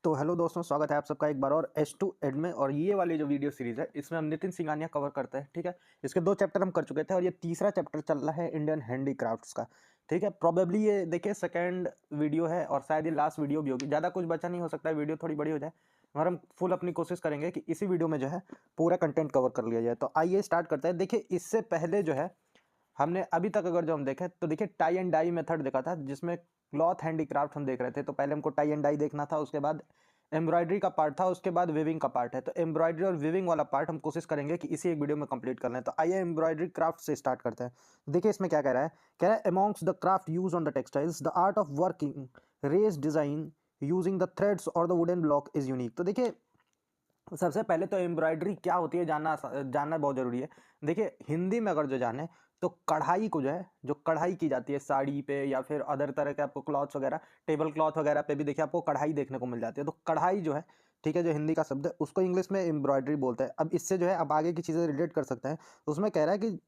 तो हेलो दोस्तों, स्वागत है आप सबका एक बार और H2 एड में। और ये वाली जो वीडियो सीरीज है इसमें हम नितिन सिंघानिया कवर करते हैं। ठीक है, इसके 2 चैप्टर हम कर चुके थे और ये तीसरा चैप्टर चल रहा है इंडियन हैंडीक्राफ्ट्स का। ठीक है, प्रोबेबली ये देखिए सेकंड वीडियो है और शायद ये लास्ट वीडियो भी होगी। ज़्यादा कुछ बचा नहीं, हो सकता है वीडियो थोड़ी बड़ी हो जाए, मगर हम फुल अपनी कोशिश करेंगे कि इसी वीडियो में जो है पूरा कंटेंट कवर कर लिया जाए। तो आइए स्टार्ट करते हैं। देखिए, इससे पहले जो है हमने अभी तक अगर जो हम देखें तो देखिए टाई एंड डाई मेथड देखा था, जिसमें क्लॉथ हैंडीक्राफ्ट हम देख रहे थे। तो पहले हमको टाई एंड डाई देखना था, उसके बाद एम्ब्रॉयडरी का पार्ट था, उसके बाद विविंग का पार्ट है। तो एम्ब्रॉयडरी और विविंग वाला पार्ट हम कोशिश करेंगे कि इसी एक वीडियो में कंप्लीट कर लें। तो आइए एम्ब्रॉयडरी क्राफ्ट से स्टार्ट करते हैं। देखिए इसमें क्या कह रहा है amongst the craft use on the textiles the art of working race design using the threads और the wooden block is unique. तो देखिए सबसे पहले तो एम्ब्रॉयडरी क्या होती है जानना बहुत जरूरी है। देखिए हिंदी में अगर जो जाने तो कढ़ाई को जो है, जो कढ़ाई की जाती है साड़ी पे या फिर अदर तरह के आपको क्लॉथ्स वगैरह, टेबल क्लॉथ वगैरह पे भी देखिए आपको कढ़ाई देखने को मिल जाती है। तो कढ़ाई जो है, ठीक है, जो हिंदी का शब्द है उसको इंग्लिश में एम्ब्रॉयडरी बोलते हैं। अब इससे जो है अब आगे की चीज़ें रिलेट कर सकते हैं। तो उसमें कह रहा है कि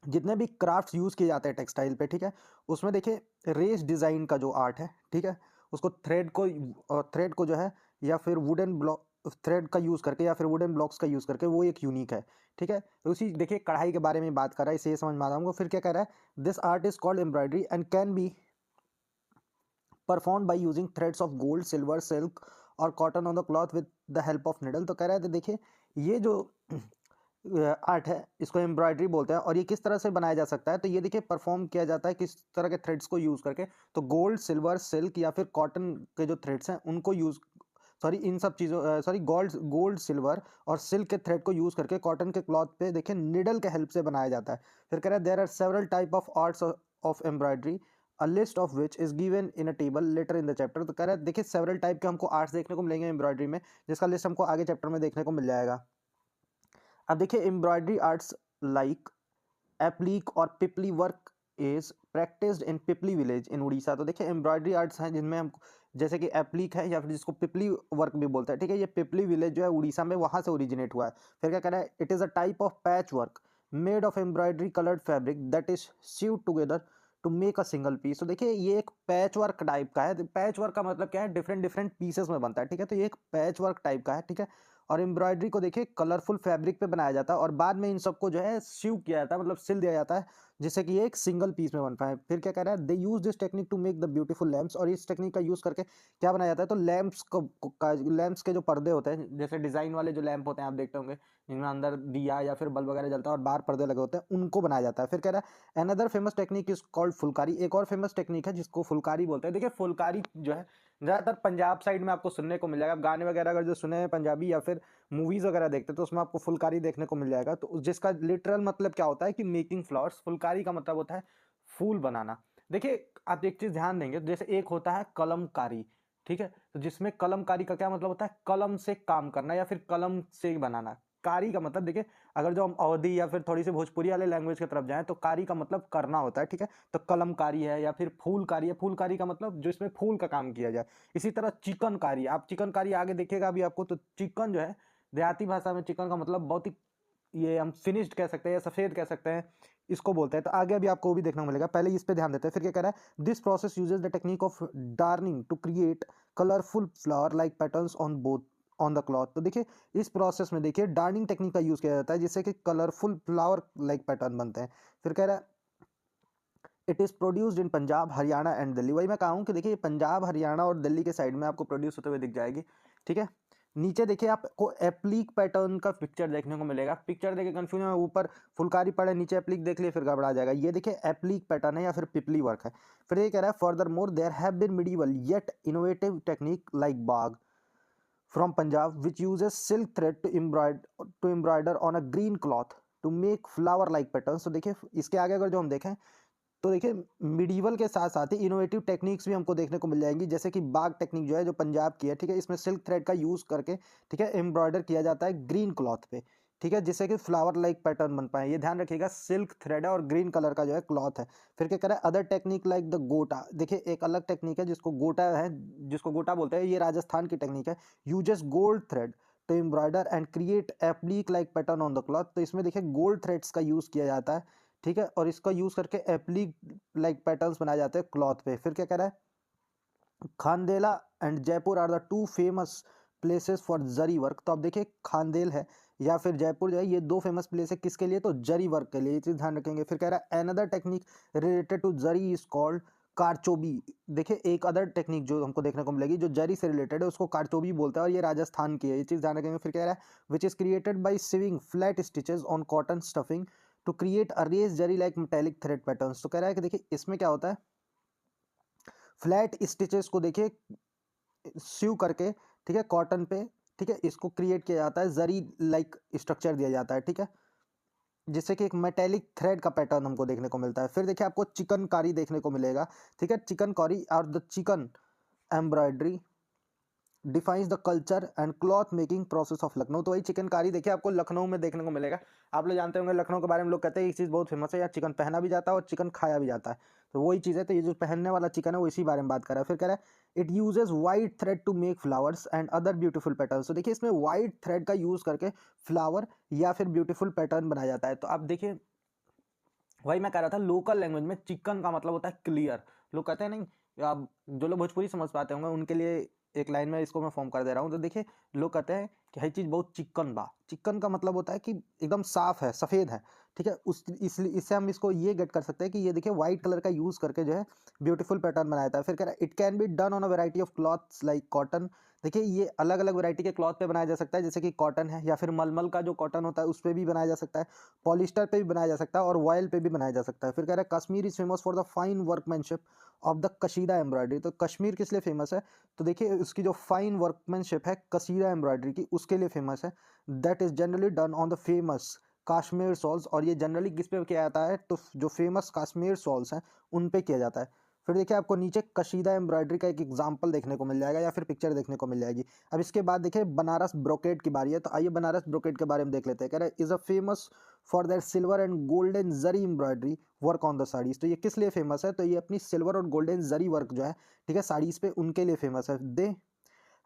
जितने भी क्राफ्ट्स यूज़ किए जाते हैं टेक्सटाइल पे, ठीक है, उसमें देखिए रेस डिज़ाइन का जो आर्ट है, ठीक है, उसको थ्रेड को जो है या फिर वुडन ब्लॉक थ्रेड का यूज़ करके या फिर वुडन ब्लॉक्स का यूज़ करके वो एक यूनिक है। ठीक है, तो उसी देखिए कढ़ाई के बारे में बात कर रहा है, इसे ये समझ में आ रहा होगा। फिर क्या कह रहा है, this art is called embroidery and can be perform by using threads of gold, silver, silk और cotton on the cloth with the help of needle. तो कह रहा है, तो देखिए ये जो आर्ट है इसको एम्ब्रॉयडरी बोलते हैं। और ये किस तरह से बनाया जा सकता है, तो ये देखिए परफॉर्म किया जाता है किस तरह के थ्रेड्स को यूज़ करके। तो गोल्ड, सिल्वर, सिल्क या फिर कॉटन के जो थ्रेड्स हैं उनको यूज़ सॉरी इन सब चीज़ों सॉरी गोल्ड गोल्ड सिल्वर और सिल्क के थ्रेड को यूज़ करके कॉटन के क्लॉथ पे देखिए निडल के हेल्प से बनाया जाता है। फिर कह रहा है there are several type of arts of embroidery a list of which is given in a table later in the chapter. तो कह रहा है देखिए सेवरल टाइप के हमको आर्ट्स देखने को मिलेंगे एम्ब्रॉयडरी में, जिसका लिस्ट हमको आगे चैप्टर में देखने को मिल जाएगा। अब देखिए एम्ब्रॉयडरी आर्ट्स लाइक एप्लीक और Pipli work is practised in Pipli village in Orissa. तो देखिए एम्ब्रॉयडरी आर्ट्स हैं जिनमें हम जैसे कि एप्लीक है या फिर जिसको पिपली वर्क भी बोलते हैं। ठीक है, ये पिपली विलेज जो है उड़ीसा में, वहाँ से ओरिजिनेट हुआ है। फिर क्या कह रहा है, it is a type of patch work made of embroidery coloured fabric that is sewed together to make a single piece. तो देखिए ये एक पैच वर्क टाइप का है। पैच वर्क का मतलब क्या है, डिफरेंट डिफरेंट पीसेस में बनता है। ठीक है, तो ये एक पैच वर्क टाइप का है। ठीक है, और एम्ब्रॉयडरी को देखिए कलरफुल फैब्रिक पे बनाया जाता है और बाद में इन सबको जो है सीव किया जाता है, मतलब सिल दिया जाता है, जिससे कि ये एक सिंगल पीस में बन पाए। फिर क्या कह रहा है, they use this technique to make the beautiful lamps. और इस टेक्निक का यूज़ करके क्या बनाया जाता है, तो लैम्प्स के जो पर्दे होते हैं, जैसे डिज़ाइन वाले जो लैम्प होते हैं आप देखते होंगे, जिनमें अंदर दिया या फिर बल्ब वगैरह जलता है और बाहर पर्दे लगे होते हैं, उनको बनाया जाता है। फिर कह रहा है another famous technique is called Phulkari. एक और फेमस टेक्निक है जिसको फुलकारी बोलते हैं। देखिए फुलकारी जो है ज़्यादातर पंजाब साइड में आपको सुनने को मिल जाएगा। आप गाने वगैरह अगर जो सुने हैं पंजाबी या फिर मूवीज़ वगैरह देखते हैं तो उसमें आपको फुलकारी देखने को मिल जाएगा। तो जिसका लिटरल मतलब क्या होता है कि मेकिंग फ्लावर्स। फुलकारी का मतलब होता है फूल बनाना। देखिए आप एक चीज़ ध्यान देंगे, जैसे एक होता है कलमकारी, ठीक है, तो जिसमें कलमकारी का क्या मतलब होता है, कलम से काम करना या फिर कलम से बनाना। कारी का मतलब देखिए, अगर जो हम अवधी या फिर थोड़ी सी भोजपुरी वाले लैंग्वेज की तरफ जाएं तो कारी का मतलब करना होता है। ठीक है, तो कलमकारी है या फिर फूलकारी है। फूलकारी का मतलब जो इसमें फूल का काम किया जाए। इसी तरह चिकनकारी, आप चिकनकारी आगे देखिएगा अभी आपको, तो चिकन जो है देहाती भाषा में चिकन का मतलब बहुत ही, ये हम फिनिश्ड कह सकते हैं या सफ़ेद कह सकते हैं, इसको बोलते हैं। तो आगे अभी आपको वो भी देखने को मिलेगा, पहले इस पे ध्यान देते हैं। फिर क्या कह रहा है, this process uses the technique of darning to create colourful flower like patterns on both on the cloth. तो देखिए इस प्रोसेस में देखिए डार्निंग टेक्निक का यूज़ किया जाता है, जिससे कि कलरफुल फ्लावर लाइक पैटर्न बनते हैं। फिर कह रहा है it is produced in Punjab, Haryana and Delhi. वही मैं कहा हूँ कि देखिए पंजाब, हरियाणा और दिल्ली के साइड में आपको प्रोड्यूस होते हुए दिख जाएगी। ठीक है, नीचे देखिए आपको एप्लीक पैटर्न का पिक्चर देखने को मिलेगा। पिक्चर देखिए कंफ्यूजन में, ऊपर फुलकारी पड़े, नीचे एप्लीक देख लिए फिर गड़बड़ा जाएगा। ये देखिए एप्लीक पैटर्न है या फिर पिपली वर्क है। फिर ये कह रहा है furthermore there have been medieval yet innovative technique like Bagh from Punjab which uses silk thread to embroider on a green cloth to make flower like patterns। तो देखिए इसके आगे अगर जो हम देखें तो देखिए मिडीवल के साथ साथ ही इनोवेटिव टेक्निक्स भी हमको देखने को मिल जाएंगी, जैसे कि बाग टेक्निक जो है जो पंजाब की है। ठीक है, इसमें सिल्क थ्रेड का यूज़ करके, ठीक है, एम्ब्रॉयडर किया जाता है ग्रीन क्लॉथ पे। ठीक है, जिससे कि फ्लावर लाइक पैटर्न बन पाए। ये ध्यान रखिएगा, सिल्क थ्रेड है और ग्रीन कलर का जो है क्लॉथ है। फिर क्या कह रहा है, अदर टेक्निक लाइक द गोटा। देखिए एक अलग टेक्निक है जिसको गोटा है, जिसको गोटा बोलते हैं, ये राजस्थान की टेक्निक है। Uses gold thread to embroider and create applique like pattern on the cloth. तो इसमें देखिए गोल्ड थ्रेड्स का यूज़ किया जाता है। ठीक है, और इसका यूज़ करके एप्लीक लाइक पैटर्न्स बनाए जाते हैं क्लॉथ पे। फिर क्या कह रहा है, Khandela and Jaipur are the two famous places for zari work. तो अब देखिए खानदेल है या फिर जयपुर जो है, ये दो फेमस प्लेस है किसके लिए, तो जरी वर्क के लिए, ये चीज़ ध्यान रखेंगे। फिर कह रहा है another technique related to zari is called karchobi. देखिए एक अदर टेक्निक जो हमको देखने को मिलेगी जो जरी से रिलेटेड है उसको कारचोबी बोलता है और ये राजस्थान की है, ये चीज़ ध्यान रखेंगे। फिर कह रहा है which is created by sewing flat stitches on cotton stuffing to create a raised zari like metallic thread patterns. तो कह रहा है कि देखिए इसमें क्या होता है, फ्लैट स्टिचेस को देखिए स्यू करके, ठीक है, कॉटन पे, ठीक है, इसको क्रिएट किया जाता है, जरी लाइक स्ट्रक्चर दिया जाता है, ठीक है, जिससे कि एक मेटेलिक थ्रेड का पैटर्न हमको देखने को मिलता है। फिर देखिए आपको चिकनकारी देखने को मिलेगा, ठीक है, चिकनकारी और the chicken embroidery defines the culture and cloth making process of Lucknow. तो वही चिकनकारी देखिए आपको लखनऊ में देखने को मिलेगा। आप लोग जानते होंगे लखनऊ के बारे में लोग कहते हैं ये चीज़ बहुत फेमस है, यहाँ चिकन पहना भी जाता है और चिकन खाया भी जाता है, तो वही चीज़ है। तो ये जो पहनने वाला चिकन है वो इसी बारे में बात कर रहा है। फिर कह रहा है it uses white thread to make flowers and other beautiful pattern. तो देखिए इसमें वाइट थ्रेड का यूज़ करके फ्लावर या फिर ब्यूटीफुल पैटर्न बनाया जाता है। तो आप देखिए वही मैं कह रहा था, लोकल लैंग्वेज में चिकन का मतलब होता है क्लियर। लोग कहते हैं नहीं, आप जो लोग भोजपुरी समझ पाते होंगे उनके लिए एक लाइन में इसको मैं फॉर्म कर दे रहा हूँ। तो देखिए लोग कहते हैं कि हर चीज़ बहुत चिकन बा, चिकन का मतलब होता है कि एकदम साफ है, सफ़ेद है, ठीक है, उस इसलिए इससे हम इसको ये गेट कर सकते हैं कि ये देखिए वाइट कलर का यूज़ करके जो है ब्यूटीफुल पैटर्न बनाया था। फिर कह रहा है it can be done on a variety of clothes like cotton. देखिए ये अलग अलग वैरायटी के क्लॉथ पे बनाया जा सकता है, जैसे कि कॉटन है या फिर मलमल का जो कॉटन होता है उस पर भी बनाया जा सकता है, पॉलिस्टर पे भी बनाया जा सकता है और वॉयल पे भी बनाया जा सकता है। फिर कह रहा है Kashmir is famous for the fine workmanship of the kashida embroidery. तो कश्मीर किस लिए फेमस है, तो देखिए उसकी जो फाइन वर्कमैनशिप है कसीदा एम्ब्रॉयडरी की उसके लिए फेमस है। That is generally done on the famous Kashmir souls. और ये जनरली किस पे किया जाता है, तो जो फेमस काश्मीर सॉल्स हैं उन पे किया जाता है। फिर देखिए आपको नीचे कशीदा एम्ब्रॉयडरी का एक एग्जाम्पल देखने को मिल जाएगा या फिर पिक्चर देखने को मिल जाएगी। अब इसके बाद देखिए बनारस ब्रोकेड की बारी है, तो आइए बनारस ब्रोकेड के बारे में देख लेते हैं। कह रहा है is a famous for there silver and golden zari embroidery work on the saris. तो ये किस लिए फेमस है, तो ये अपनी सिल्वर और गोल्डन जरी वर्क जो है, ठीक है, साड़ीज पे उनके लिए फेमस है। दे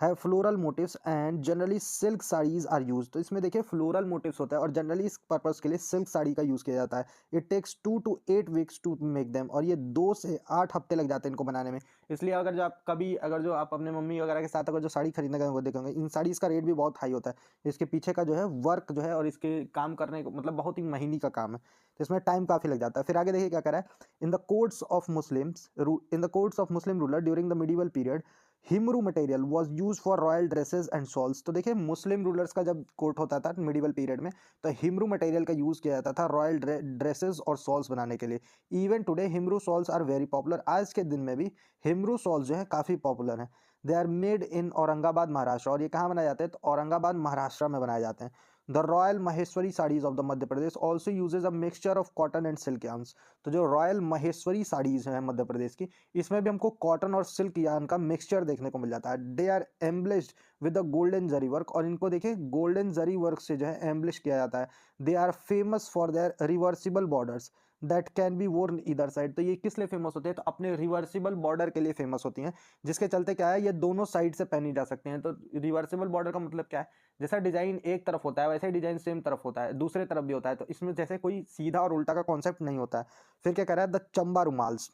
है floral motifs and generally silk saris are use. तो इसमें देखिए फ्लोरल मोटिव्स होता है और जनरली इस पर्पज के लिए सिल्क साड़ी का यूज़ किया जाता है। It takes 2 to 8 weeks to make them. और ये 2 से 8 हफ्ते लग जाते हैं इनको बनाने में। इसलिए अगर जो आप कभी अगर जो आप अपने मम्मी वगैरह के साथ अगर जो साड़ी खरीदने गए वो देखेंगे, इन साड़ीज़ का रेट भी बहुत हाई होता है। इसके पीछे का जो है वर्क जो है और इसके काम करने को मतलब बहुत ही महीने का काम है, तो इसमें टाइम काफ़ी लग जाता है। फिर आगे देखिए क्या कह रहा है, in the courts of Muslim ruler during the medieval period Himroo material was use for royal dresses and shawls. तो देखिए मुस्लिम रूलर्स का जब कोर्ट होता था मिडिवल पीरियड में, तो हिमरू मटेरियल का यूज़ किया जाता था रॉयल ड्रेसेस और शॉल्स बनाने के लिए। Even today Himroo shawls are very popular. आज के दिन में भी हिमरू शॉल्स जो है काफ़ी पॉपुलर हैं। They are made in Aurangabad Maharashtra. और ये कहाँ बनाए जाते हैं, तो औरंगाबाद महाराष्ट्र में बनाए जाते हैं। The royal Maheshwari saris of the Madhya Pradesh also usage a mixture of cotton and silk yarns. तो जो रॉयल महेश्वरी साड़ीज हैं मध्य प्रदेश की, इसमें भी हमको कॉटन और सिल्क यार्न का मिक्सचर देखने को मिल जाता है। They are embellished with the golden zari work. और इनको देखिए गोल्डन जरी वर्क से जो है एम्ब्लिश किया जाता है। They are famous for their reversible borders that can be worn इधर साइड। तो ये किस लिए फेमस होते हैं, तो अपने रिवर्सिबल बॉर्डर के लिए फेमस होती हैं, जिसके चलते क्या है ये दोनों साइड से पहनी जा सकती हैं। तो रिवर्सिबल बॉर्डर का मतलब क्या है, जैसा डिजाइन एक तरफ होता है वैसे ही डिजाइन सेम तरफ होता है, दूसरे तरफ भी होता है, तो इसमें जैसे कोई सीधा और उल्टा का कॉन्सेप्ट नहीं होता है। फिर क्या कह रहा है, द चंबा रुमाल्स।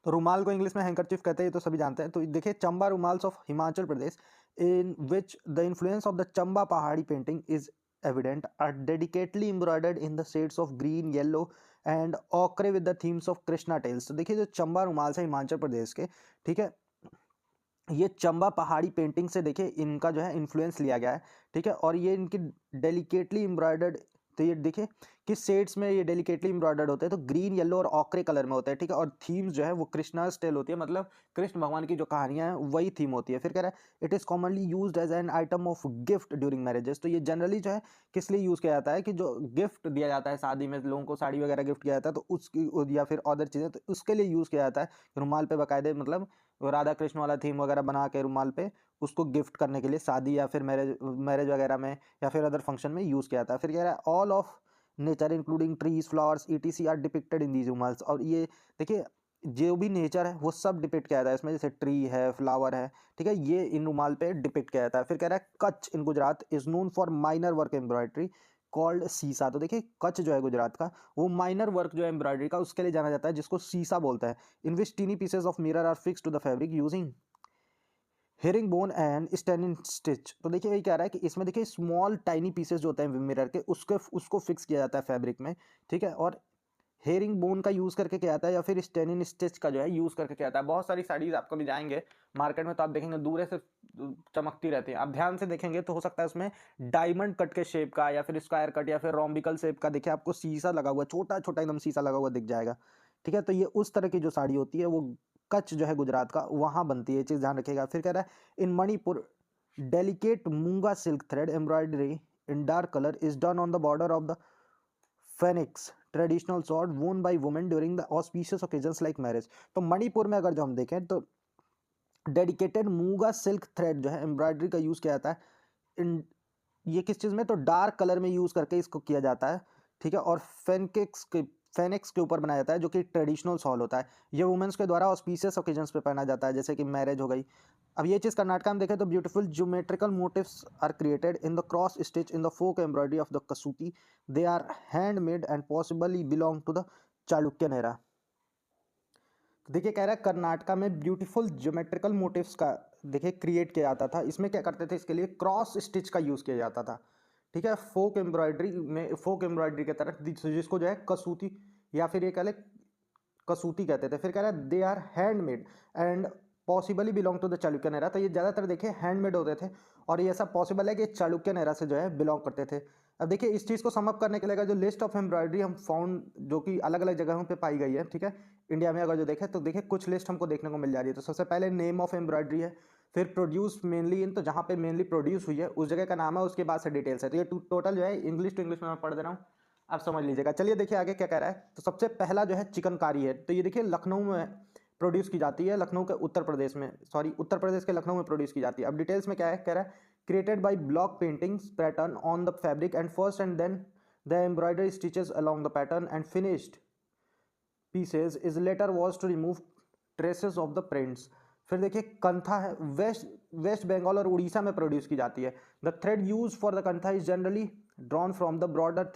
तो रुमाल को इंग्लिश में हैंकरचिफ कहते हैं, ये तो सभी जानते हैं। तो देखिए Chamba rumals of Himachal Pradesh in which the influence of the Chamba Pahari painting is evident are delicately embroidered in the shades of green yellow and ochre with the themes of Krishna tales. तो देखिए जो चंबा रुमाल्स है हिमाचल प्रदेश के, ठीक है, ये चंबा पहाड़ी पेंटिंग से देखिए इनका जो है इन्फ्लुएंस लिया गया है, ठीक है, और ये इनकी डेलिकेटली एम्ब्रॉयडर्ड। तो ये देखिए किस शेड्स में ये डेलिकेटली एम्ब्रॉयडर्ड होते हैं, तो ग्रीन येलो और ऑक्रे कलर में होता है, ठीक है, और थीम्स जो है वो कृष्णा स्टाइल होती है, मतलब कृष्ण भगवान की जो कहानियां हैं वही थीम होती है। फिर कह रहा है it is commonly used as an item of gift during marriages. तो ये जनरली जो है किस लिए यूज़ किया जाता है, कि जो गिफ्ट दिया जाता है शादी में लोगों को साड़ी वगैरह गिफ्ट किया जाता है, तो उसकी या फिर अदर चीज़ें, तो उसके लिए यूज़ किया जाता है। रुमाल पे बाकायदे मतलब राधा कृष्ण वाला थीम वगैरह बना के रुमाल पे उसको गिफ्ट करने के लिए शादी या फिर मैरिज मैरिज वगैरह में या फिर अदर फंक्शन में यूज़ किया जाता है। फिर कह रहा है all of nature including trees flowers etc are depicted in these rumals. और ये देखिए जो भी नेचर है वो सब डिपिक्ट किया जाता है इसमें, जैसे ट्री है, फ्लावर है, ठीक है, ये इन रुमाल पे डिपिक्ट किया जाता है। फिर कह रहा है Kutch in Gujarat is known for minor work embroidery called sisa. तो देखिए कच्छ जो है गुजरात का, वो माइनर वर्क जो है एम्ब्रॉयडरी का उसके लिए जाना जाता है जिसको सीसा बोलता है। In which tiny pieces of mirror are fix to the fabric using herring bone and satin stitch. तो देखिए यही कह रहा है कि इसमें देखिए स्मॉल टाइनी पीसेस जो होते हैं मिरर के उसको फिक्स किया जाता है फैब्रिक में, ठीक है। और हेरिंग बोन का यूज़ करके क्या आता है या फिर स्टेनिन स्टिच का जो है यूज़ करके क्या आता है। बहुत सारी साड़ीज आपको मिल जाएंगे मार्केट में, तो आप देखेंगे दूर से चमकती रहती है, आप ध्यान से देखेंगे तो हो सकता है उसमें डायमंड कट के शेप का या फिर स्क्वायर कट या फिर रोम्बिकल शेप का देखिए आपको शीशा लगा हुआ, छोटा छोटा एकदम शीशा लगा हुआ दिख जाएगा, ठीक है। तो ये उस तरह की जो साड़ी होती है वो कच्छ जो है गुजरात का, वहाँ बनती है, ये चीज़ ध्यान रखिएगा। फिर कह रहा है in Manipur delicate muga silk thread embroidery in dark colour is done on the border of the phanek traditional sword worn by women during the auspicious occasions like marriage. तो मणिपुर में अगर जो हम देखें तो डेडिकेटेड मूंगा सिल्क थ्रेड जो है एम्ब्रॉयडरी का यूज़ किया जाता है इन, ये किस चीज़ में, तो डार्क कलर में यूज़ करके इसको किया जाता है, ठीक है। और फेनिक्स के ऊपर बनाया जाता है जो कि ट्रेडिशनल शॉल होता है। ये वुमेन्स के द्वारा ऑस्पिशियस ओकेजन्स पे पहना जाता है जैसे कि मैरिज हो गई। अब ये चीज़ कर्नाटक में देखें तो beautiful geometrical motifs are created in the cross stitch in the folk embroidery of the kasuti. They are hand made and possibly belong to the Chalukyan era. देखिए कह रहा है कर्नाटका में ब्यूटीफुल ज्योमेट्रिकल मोटिव्स का देखिए क्रिएट किया जाता था। इसमें क्या करते थे, इसके लिए क्रॉस स्टिच का यूज़ किया जाता था, ठीक है। फोक एम्ब्रॉयडरी के तरह जिसको जो है कसूती या फिर ये कह ले कसूती कहते थे। फिर कह रहा है they are handmade and possibly belong to the Chalukyan era. तो ये ज़्यादातर देखिए हैंडमेड होते थे और ये ऐसा पॉसिबल है कि चालुक्यन एरा से जो है बिलोंग करते थे। अब देखिए इस चीज़ को समअप करने के लिए जो लिस्ट ऑफ एम्ब्रॉयडरी हम फाउंड जो कि अलग अलग जगहों पे पाई गई है, ठीक है, इंडिया में अगर जो देखें तो देखिए कुछ लिस्ट हमको देखने को मिल जा रही है। तो सबसे पहले नेम ऑफ एम्ब्रॉयडरी है, फिर प्रोड्यूस मेनली इन, तो जहाँ पे मेनली प्रोड्यूस हुई है उस जगह का नाम है, उसके बाद से डिटेल्स है। तो ये टोटल जो है इंग्लिश टू इंग्लिश में मैं पढ़ दे रहा हूँ, आप समझ लीजिएगा। चलिए देखिए आगे क्या कह रहा है। तो सबसे पहला जो है चिकनकारी है, तो ये देखिए लखनऊ में प्रोड्यूस की जाती है, लखनऊ के उत्तर प्रदेश में, सॉरी उत्तर प्रदेश के लखनऊ में प्रोड्यूस की जाती है। अब डिटेल्स में क्या है, कह रहा है created by block paintings pattern on the fabric and first and then the embroidery stitches along the pattern and finished pieces is later was to remove traces of the prints। फिर देखिए कंथा है, waste Bengal और उड़ीसा में produce की जाती है। The thread use for the kantha is generally drawn from the broader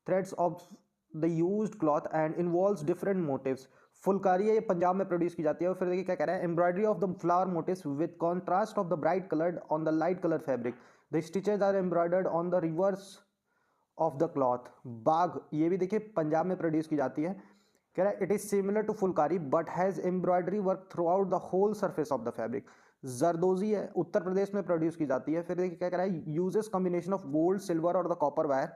threads of the used cloth and involves different motifs. Phulkari है, ये पंजाब में प्रोड्यूस की जाती है। और फिर देखिए क्या कह रहा है, embroidery of the flower motifs with contrast of the bright coloured on the light colour fabric. The stitches are embroidered on the reverse of the cloth. Bagh ये भी देखिए पंजाब में प्रोड्यूस की जाती है। कह रहा है it is similar to phulkari but has embroidery work throughout the whole surface of the fabric. Zardozi है, उत्तर प्रदेश में प्रोड्यूस की जाती है। फिर देखिए क्या कह रहा है, uses combination of gold silver और the copper wire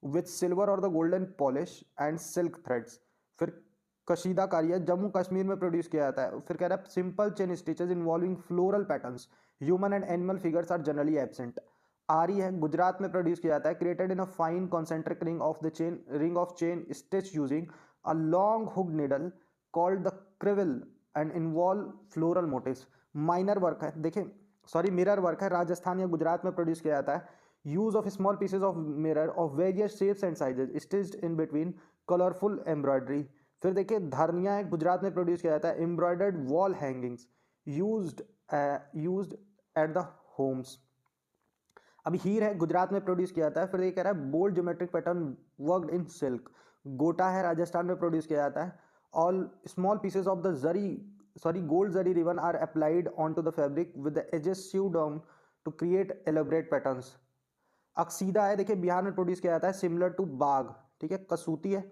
with silver और the golden polish and silk threads. फिर कशीदाकारी है, जम्मू कश्मीर में प्रोड्यूस किया जाता है। फिर कह रहा है simple chain stitches involving floral patterns, human and animal figures are generally absent. Aari है, गुजरात में प्रोड्यूस किया जाता है। Created in a fine concentric ring of chain stitch using a long hook needle called the crewel and involve floral motifs. Minor work है, देखिए sorry mirror work है, राजस्थान या गुजरात में प्रोड्यूस किया जाता है। Use of small pieces of mirror of various shapes and sizes stitched in between colourful embroidery. फिर देखिए धरनिया है, गुजरात में प्रोड्यूस किया जाता है। Embroidered wall hangings used at the homes. अब हीर है, गुजरात में प्रोड्यूस किया जाता है। फिर ये कह रहा है bold geometric pattern worked in silk. Gota है, राजस्थान में प्रोड्यूस किया जाता है। All small pieces of the gold zari ribbon are applied on to the fabric with the edges sewed down to create elaborate patterns. अक्सीदा है, देखिए बिहार में प्रोड्यूस किया जाता है, सिमिलर टू बाग, ठीक है। कसूती है,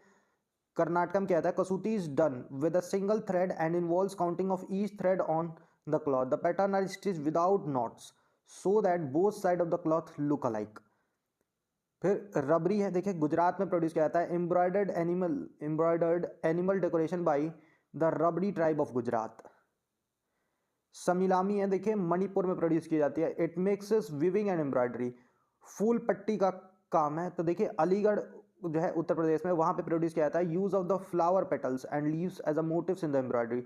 कर्नाटक में क्या आता है, kasuti is done with a single thread and involves counting of each thread on the cloth. The pattern are stitch without knots so that both side of the cloth look alike. फिर रबरी है, देखिए गुजरात में प्रोड्यूस किया जाता है। Embroidered animal decoration by the Rabari tribe of Gujarat. समीलामी है, देखिए मणिपुर में प्रोड्यूस की जाती है। It makes weaving and embroidery, phool patti का काम है। तो देखिए अलीगढ़ जो है उत्तर प्रदेश में, वहाँ पे प्रोड्यूस किया जाता है। Use of the flower petals and leaves as a motifs in the embroidery.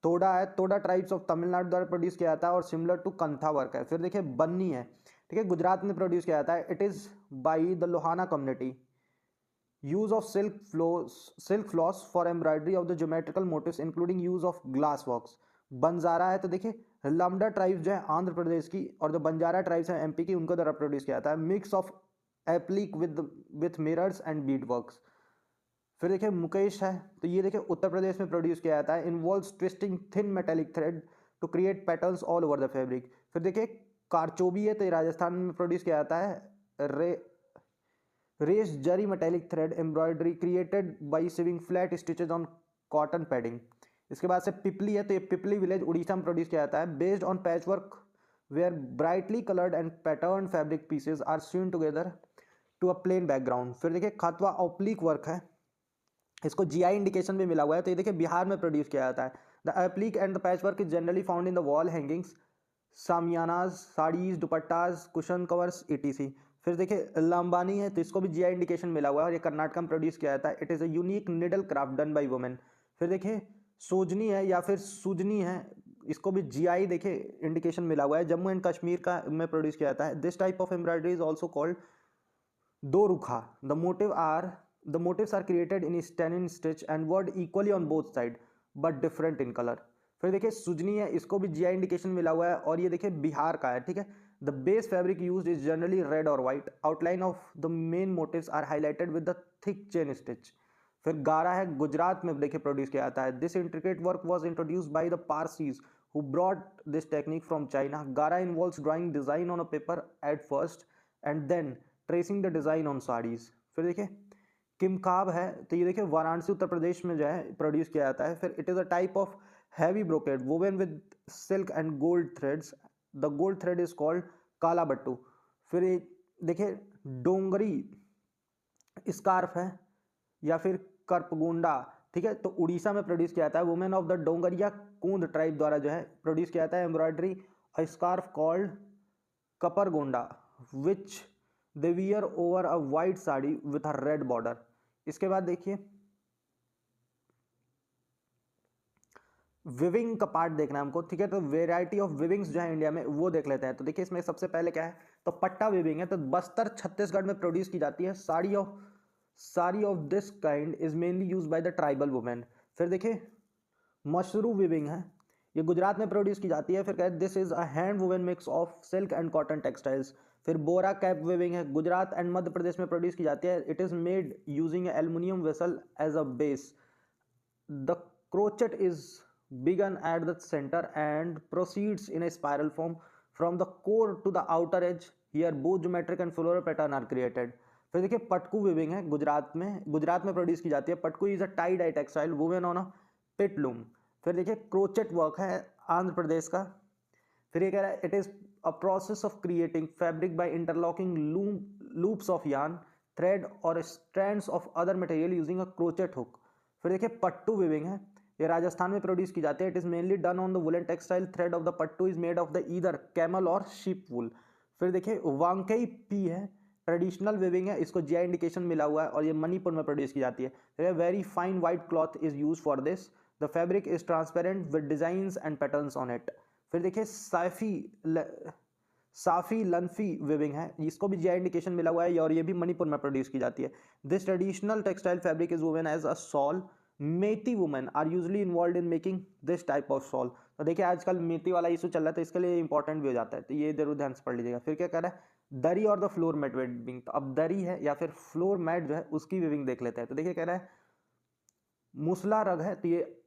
Toda है, तोड़ा ट्राइब्स ऑफ तमिलनाडु द्वारा प्रोड्यूस किया जाता है और सिमिलर टू कंथा वर्क है। फिर देखिए बन्नी है, ठीक है, गुजरात में प्रोड्यूस किया जाता है। It is by the Lohana community. Use of silk floss for embroidery of the geometrical motifs including use of glass works. Banjara है, तो देखिए लम्डा ट्राइब्स जो है आंध्र प्रदेश की और जो बंजारा ट्राइब्स हैं एमपी की, उनको द्वारा प्रोड्यूस किया जाता है। Mix of applique with mirrors and Beed works. फिर देखिए मुकेश है, तो ये देखिए उत्तर प्रदेश में प्रोड्यूस किया जाता है। Involves twisting thin metallic thread to create patterns all over the fabric. फिर देखिए कारचोबी है, तो ये राजस्थान में प्रोड्यूस किया जाता है। Raised zari metallic thread embroidery created by sewing flat stitches on cotton padding. इसके बाद से पिपली है, तो ये पिपली विलेज उड़ीसा में प्रोड्यूस किया जाता है। Based on patch work where brightly coloured and pattern fabric pieces are seen together to a plain background. फिर देखिए खतवा ऑप्लिक वर्क है, इसको जीआई इंडिकेशन भी मिला हुआ है, तो ये देखिए बिहार में प्रोड्यूस किया जाता है। The applique and the patch work is generally found in the wall hangings, shamianas, saris, dupattas, cushion covers etc। फिर देखिए लंबानी है, तो इसको भी जीआई इंडिकेशन मिला हुआ है और ये कर्नाटक में प्रोड्यूस किया जाता है। It is a unique needle craft done by women. फिर देखिए सोजनी है या फिर सुजनी है, इसको भी जीआई देखिए इंडिकेशन मिला हुआ है, जम्मू एंड कश्मीर का में प्रोड्यूस किया जाता है। This type of embroidery is also called do rukha. The motifs are created in satin stitch and worked equally on both side but different in colour. फिर देखिए सुजनी है, इसको भी जीआई इंडिकेशन मिला हुआ है और ये देखिए बिहार का है, ठीक है। The base fabric used is generally red और white. Outline of the main motifs are highlighted with the thick chain stitch. फिर गारा है, गुजरात में देखिए प्रोड्यूस किया जाता है। This intricate work was introduced by the Parsis who brought this technique from China. Gara involves drawing design on a paper at first and then tracing the design on saris. फिर देखिए किमकाब है, तो ये देखिए वाराणसी उत्तर प्रदेश में जो है प्रोड्यूस किया जाता है। फिर it is a type of heavy brocade woven with silk and gold threads. The gold thread is called काला बट्टू। फिर देखिए डोंगरी स्कार्फ है या फिर करपगोंडा, ठीक है, तो उड़ीसा में प्रोड्यूस किया जाता है। Women of the Dongria Kondh tribe द्वारा जो है प्रोड्यूस किया जाता है। Embroidery a scarf called kapargonda which they wear over a white sari with a red border. इसके बाद देखिए विविंग का पार्ट देखना है हमको, ठीक है, तो वेराइटी ऑफ विविंग्स जो है इंडिया में वो देख लेते हैं। तो देखिए इसमें सबसे पहले क्या है, तो पट्टा विविंग है, तो बस्तर छत्तीसगढ़ में प्रोड्यूस की जाती है। Sari of this kind is mainly use by the tribal women. फिर देखिए मशरू विविंग है, ये गुजरात में प्रोड्यूस की जाती है। फिर कहते हैं this is a hand woven mix of silk and cotton textiles. फिर बोरा कैप विविंग है, गुजरात एंड मध्य प्रदेश में प्रोड्यूस की जाती है। It is made using aluminium vessel as a base. The crochet is begun at the center and proceeds in a spiral form from the core to the outer edge. Here both geometric and floral pattern are created. फिर देखिए पटकू viewing है, गुजरात में produce की जाती है। Patku is a tie dye textile woven on a pit loom. फिर देखिए crochet work है आंध्र प्रदेश का। फिर ये कह रहा है it is a process of creating fabric by interlocking loops of yarn thread और strands of other material using a crochet hook. फिर देखिए पट्टू विविंग है, ये राजस्थान में प्रोड्यूस की जाती है। It is mainly done on the woollen textile thread of the pattu is made of the either camel और शीप वूल। फिर देखिए वांकई पी है, ट्रेडिशनल विविंग है, इसको जीआई इंडिकेशन मिला हुआ है और ये मणिपुर में प्रोड्यूस की जाती है। Very fine white cloth is use for this. The fabric is transparent with designs and patterns on it. फिर देखिए साफी लनफी विविंग है, इसको भी जीआई इंडिकेशन मिला हुआ है और ये भी मणिपुर में प्रोड्यूस की जाती है। This traditional textile fabric is woven as a shawl. Meitei women are usually involve in making this type of shawl. तो देखिए आजकल मेती वाला इशू चल रहा है, तो इसके लिए इंपॉर्टेंट भी हो जाता है, तो ये जरूर ध्यान से पढ़ लीजिएगा। फिर क्या कह रहा है दरी और द फ्लोर मैट विविंग, तो अब दरी है या फिर फ्लोर मैट जो है उसकी विविंग देख लेते हैं। तो देखिए कह रहा है मुसला रग है, तो ये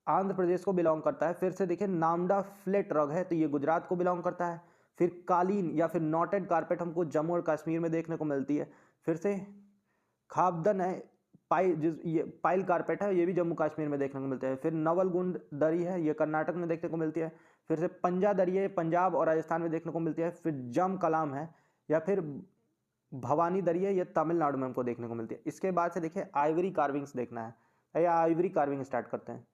आंध्र प्रदेश को बिलोंग करता है। फिर से देखिए नामडा फ्लेट रग है, तो ये गुजरात को बिलोंग करता है। फिर कालीन या फिर नॉटेड कारपेट हमको जम्मू और कश्मीर में देखने को मिलती है। फिर से खाबदन है, ये पाइल कारपेट है, ये भी जम्मू कश्मीर में देखने को मिलते हैं। फिर नवलगुंड दरी है, ये कर्नाटक में देखने को मिलती है। फिर से पंजा दरी है, पंजाब और राजस्थान में देखने को मिलती है। फिर जम कलाम है या फिर भवानी दरी है, ये तमिलनाडु में हमको देखने को मिलती है। इसके बाद से देखिए आइवरी कार्विंग्स देखना है, या आइवरी कार्विंग स्टार्ट करते हैं।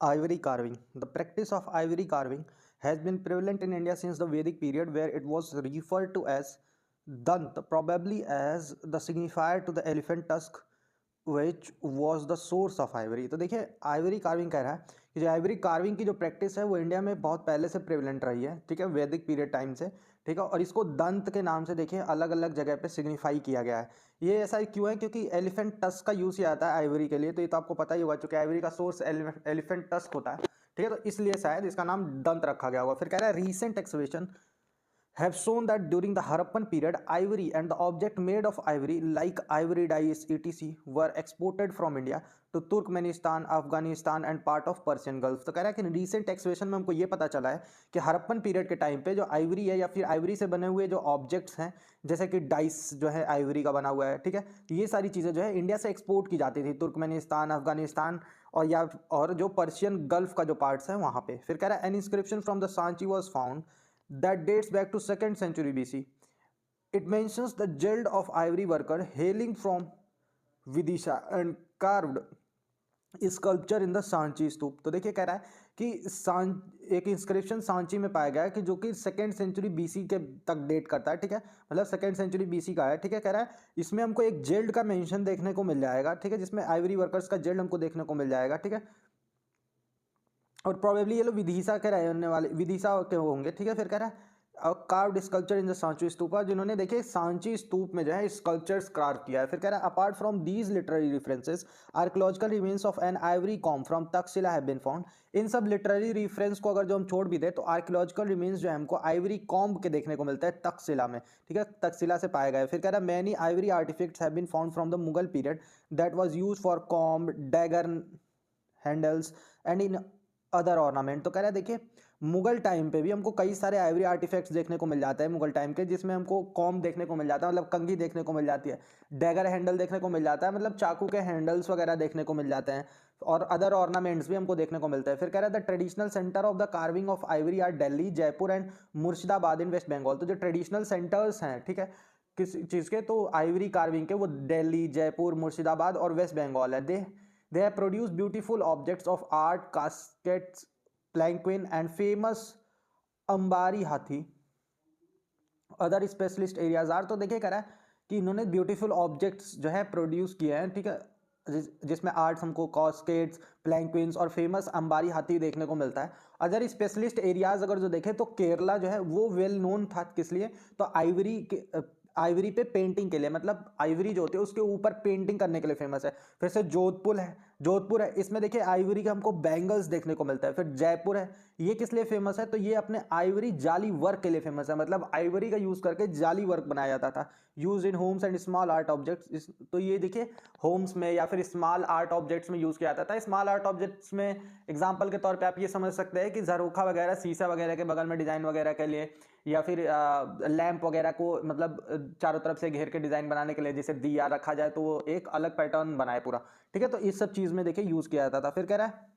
Ivory carving. The practice of ivory carving has been prevalent in India since the Vedic period, where it was referred to as dant, probably as the signifier to the elephant tusk, which was the source of ivory. तो देखिए Ivory carving कह रहा है कि जो Ivory carving की जो practice है वो इंडिया में बहुत पहले से प्रेवलेंट रही है, ठीक है, वैदिक पीरियड टाइम से, ठीक है। और इसको दंत के नाम से देखिए अलग अलग जगह पे सिग्निफाई किया गया है। ये ऐसा क्यों है, क्योंकि एलिफेंट टस्क का यूज़ किया जाता है आइवरी के लिए, तो ये तो आपको पता ही होगा, क्योंकि आइवरी का सोर्स एलिफेंट टस्क होता है, ठीक है, तो इसलिए शायद इसका नाम दंत रखा गया होगा। फिर कह रहा है recent excavation have shown that during the Harappan period, ivory and the object made of ivory, like ivory dyes, etc., were exported from India to Turkmenistan, Afghanistan and part of Persian gulf. तो कह रहा है कि recent expression में हमको ये पता चला है कि हड़प्पन पीरियड के टाइम पे जो आइवरी है या फिर आइवरी से बने हुए जो ऑब्जेक्ट्स हैं, जैसे कि डाइस जो है आइवरी का बना हुआ है, ठीक है, ये सारी चीज़ें जो है इंडिया से एक्सपोर्ट की जाती थी तुर्कमेनिस्तान, अफगानिस्तान और जो पर्शियन गल्फ का जो पार्ट्स है वहाँ पे। फिर कह रहा है N inscription from the Sanchi was found that dates back to 2nd century BC. It mentions the guild of ivory worker hailing from Vidisha and carved sculpture in the Sanchi stupa. तो देखिए कह रहा है कि एक इंस्क्रिप्शन सांची में पाया गया है कि जो कि 2nd सेंचुरी बीसी के तक डेट करता है, ठीक है, मतलब 2nd सेंचुरी बीसी का है, ठीक है। कह रहा है इसमें हमको एक जेल्ड का मेंशन देखने को मिल जाएगा, ठीक है, जिसमें आइवरी वर्कर्स का जेल्ड हमको देखने को मिल जाएगा, ठीक है, और प्रोबेबली ये लोग विदिशा के रहने वाले, विदिशा के होंगे, ठीक है। फिर कह रहा है carved sculpture in the Sanchi stupa, जिन्होंने देखे सांची स्तूप में जो है स्कल्पचर्स कार्व किया है। फिर कह रहा है apart from these literary references archaeological remains of an ivory comb from Takshashila have been found. इन सब लिटरेरी रेफरेंस को अगर जो हम छोड़ भी दें तो आर्कियोलॉजिकल रिमेन्स जो है हमको आइवरी कॉम्ब के देखने को मिलता है तक्षशिला में, ठीक है, तक्षशिला से पाया गया है। फिर कह रहा है many ivory artefacts have been found from the Mughal period that was used for comb, dagger handles and in other ornament. तो कह रहा है देखिए मुगल टाइम पे भी हमको कई सारे आइवरी आर्टिफैक्ट्स देखने को मिल जाते हैं मुगल टाइम के, जिसमें हमको कॉम देखने को मिल जाता है, मतलब कंघी देखने को मिल जाती है, डैगर हैंडल देखने को मिल जाता है, मतलब चाकू के हैंडल्स वगैरह देखने को मिल जाते हैं, और अदर ऑर्नामेंट्स भी हमको देखने को मिलते हैं। फिर कह रहा है the traditional centre of the carving of ivory are Delhi, Jaipur and Murshidabad in West Bengal. तो जो ट्रेडिशनल सेंटर्स हैं, ठीक है, किस चीज़ के, तो आइवरी कार्विंग के, वो दिल्ली, जयपुर, मुर्शिदाबाद और वेस्ट बंगाल है। They have produce beautiful objects of art, caskets, palanquin and famous ambari hathi. Other specialist areas are. तो देखिए कह रहा है कि इन्होंने ब्यूटीफुल ऑब्जेक्ट्स जो है प्रोड्यूस किए हैं, ठीक है, जिसमें आर्ट्स हमको कॉस्केट्स, प्लैंक्विन्स और फेमस अंबारी हाथी देखने को मिलता है। अदर स्पेशलिस्ट एरियाज अगर जो देखें तो केरला जो है वो वेल नोन था किस लिए, तो आइवरी पे पेंटिंग के लिए, मतलब आइवरी जो होती है उसके ऊपर पेंटिंग करने के लिए फेमस है। फिर से जोधपुर है, इसमें देखिए आइवरी के हमको बैंगल्स देखने को मिलता है। फिर जयपुर है, ये किस लिए फेमस है, तो ये अपने आइवरी जाली वर्क के लिए फेमस है, मतलब आइवरी का यूज करके जाली वर्क बनाया जाता था, use in homes and small art objects. तो ये देखिए होम्स में या फिर स्मॉल आर्ट ऑब्जेक्ट्स में यूज किया जाता था। स्मॉल आर्ट ऑब्जेक्ट्स में एग्जाम्पल के तौर पर आप ये समझ सकते हैं कि झरोखा वगैरह, शीशा वगैरह के बगल में डिजाइन वगैरह के लिए, या फिर लैंप वगैरह को मतलब चारों तरफ से घेर के डिजाइन बनाने के लिए, जैसे दिया रखा जाए तो वो एक अलग पैटर्न बनाए पूरा, ठीक है। तो इस सब चीज में देखिए यूज किया जाता था। फिर कह रहा है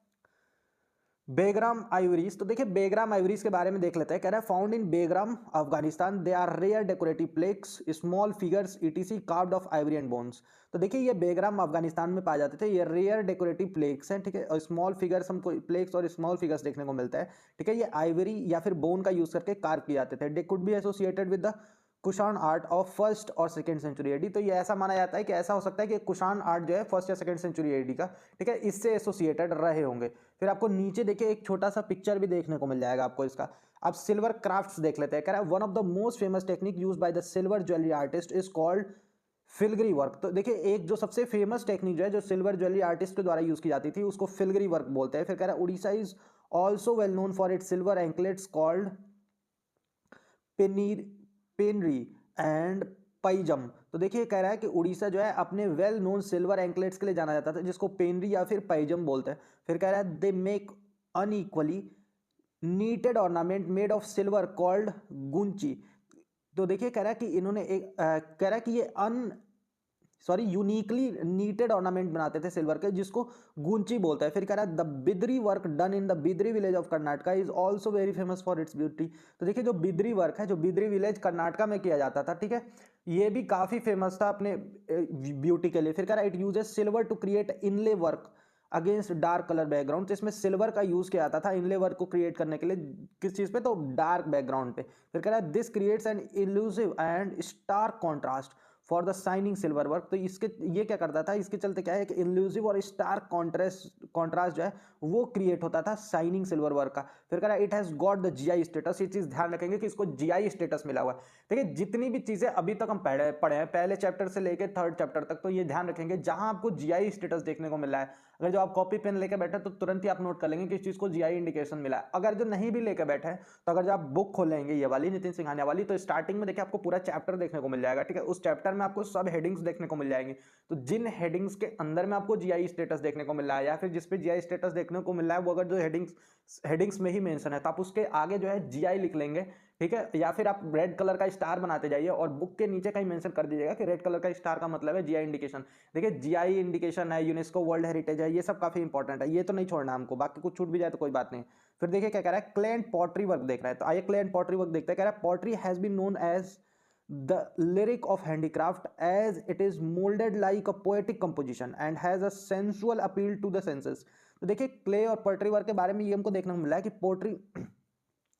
बेग्राम आइवरीज। तो देखिए बेग्राम आइवरीज के बारे में देख लेते हैं। कह रहा है found in Begram Afghanistan, they are rare decorative plaques, small figures etc carved of ivory and bones. तो देखिए ये बेग्राम अफगानिस्तान में पाए जाते थे, ये रेयर डेकोरेटिव प्लेक्स हैं, ठीक है, और स्मॉल फिगर्स हमको प्लेक्स और स्मॉल फिगर्स देखने को मिलता है, ठीक है। ये आइवरी या फिर बोन का यूज करके कार्व किए जाते थे। They could be associated with the Kushan art of 1st और 2nd सेंचुरी एडी। तो ये ऐसा माना जाता है कि ऐसा हो सकता है कि कुषाण आर्ट जो है 1st या 2nd सेंचुरी एडी का, ठीक है, इससे एसोसिएटेड रहे होंगे। फिर आपको नीचे देखिए एक छोटा सा पिक्चर भी देखने को मिल जाएगा आपको इसका। अब सिल्वर क्राफ्ट्स देख लेते हैं। कह रहा है one of the most famous technique use by the silver jewellery artist is called filigree work. तो देखिए एक जो सबसे फेमस टेक्निक जो है जो सिल्वर ज्वेलरी आर्टिस्ट के द्वारा यूज की जाती थी उसको फिलगरी वर्क बोलते हैं। फिर कह रहा है Orissa is also well known for it silver anklets called penri and paijam. तो देखिए कह रहा है कि उड़ीसा जो है अपने वेल नोन सिल्वर एंकलेट्स के लिए जाना जाता था, जिसको पेनरी या फिर पैजम बोलते हैं। फिर कह रहा है they make unequally knitted ornament made of silver called gunchi. तो देखिए कह रहा है कि इन्होंने कह रहा है कि ये यूनिकली नीटेड ऑर्नामेंट बनाते थे सिल्वर के, जिसको गुंची बोलता है। फिर कह रहा है the Bidri work done in the Bidri village of Karnataka is also very famous for its beauty. तो देखिए जो बिद्री वर्क है, जो बिद्री विलेज कर्नाटका में किया जाता था, ठीक है, ये भी काफी फेमस था अपने ब्यूटी के लिए। फिर कह रहा है it uses silver to create inlay work against dark colour background. तो इसमें सिल्वर का यूज किया जाता था इनले वर्क को क्रिएट करने के लिए, किस चीज पे, तो डार्क बैकग्राउंड पे। फिर कह रहा है this creates an illusive and stark contrast for the shining silver work. तो इसके ये क्या करता था, इसके चलते क्या है कि इल्यूसिव और स्टार्क कॉन्ट्रास्ट जो है वो क्रिएट होता था शाइनिंग सिल्वर वर्क का। फिर कह रहा है it has got the GI status. ये चीज ध्यान रखेंगे कि इसको जीआई स्टेटस मिला हुआ है। देखिए जितनी भी चीजें अभी तक हम पढ़े हैं, पहले चैप्टर से लेकर 3rd चैप्टर तक, तो ये ध्यान रखेंगे जहां आपको जीआई स्टेटस देखने को मिल रहा है, अगर जो आप कॉपी पेन लेके बैठे तो तुरंत ही आप नोट कर लेंगे कि इस चीज को जीआई इंडिकेशन मिला है। अगर जो नहीं भी लेके बैठे तो अगर जो आप बुक खोलेंगे ये वाली नितिन सिंघानिया वाली, तो स्टार्टिंग में देखिए आपको पूरा चैप्टर देखने को मिल जाएगा, ठीक है। उस चैप्टर में आपको सब हेडिंग्स देखने को मिल जाएंगी। तो जिन हेडिंग्स के अंदर में आपको जीआई स्टेटस देखने को मिल रहा है या फिर जिसपे जीआई स्टेटस देखने को मिल रहा है वो अगर जो हेडिंग्स में ही मेंशन है तो आप उसके आगे जो है जीआई लिख लेंगे, ठीक है। या फिर आप रेड कलर का स्टार बनाते जाइए और बुक के नीचे कहीं मेंशन कर दीजिएगा कि रेड कलर का स्टार का मतलब है जीआई इंडिकेशन। देखिए जीआई इंडिकेशन है, यूनेस्को वर्ल्ड हेरिटेज है, ये सब काफी इंपॉर्टेंट है, ये तो नहीं छोड़ना हमको, बाकी कुछ छूट भी जाए तो कोई बात नहीं। फिर देखिए क्या कह रहा है, क्ले एंड पॉटरी वर्क देख रहा है, तो आइए क्ले एंड पॉटरी वर्क देखते हैं। कह रहा है pottery has been known as the lyric of handicraft as it is molded like a poetic composition and has a sensual appeal to the senses। तो देखिए क्ले और पोएट्री वर्क के बारे में ये हमको देखने को मिला है कि पोएट्री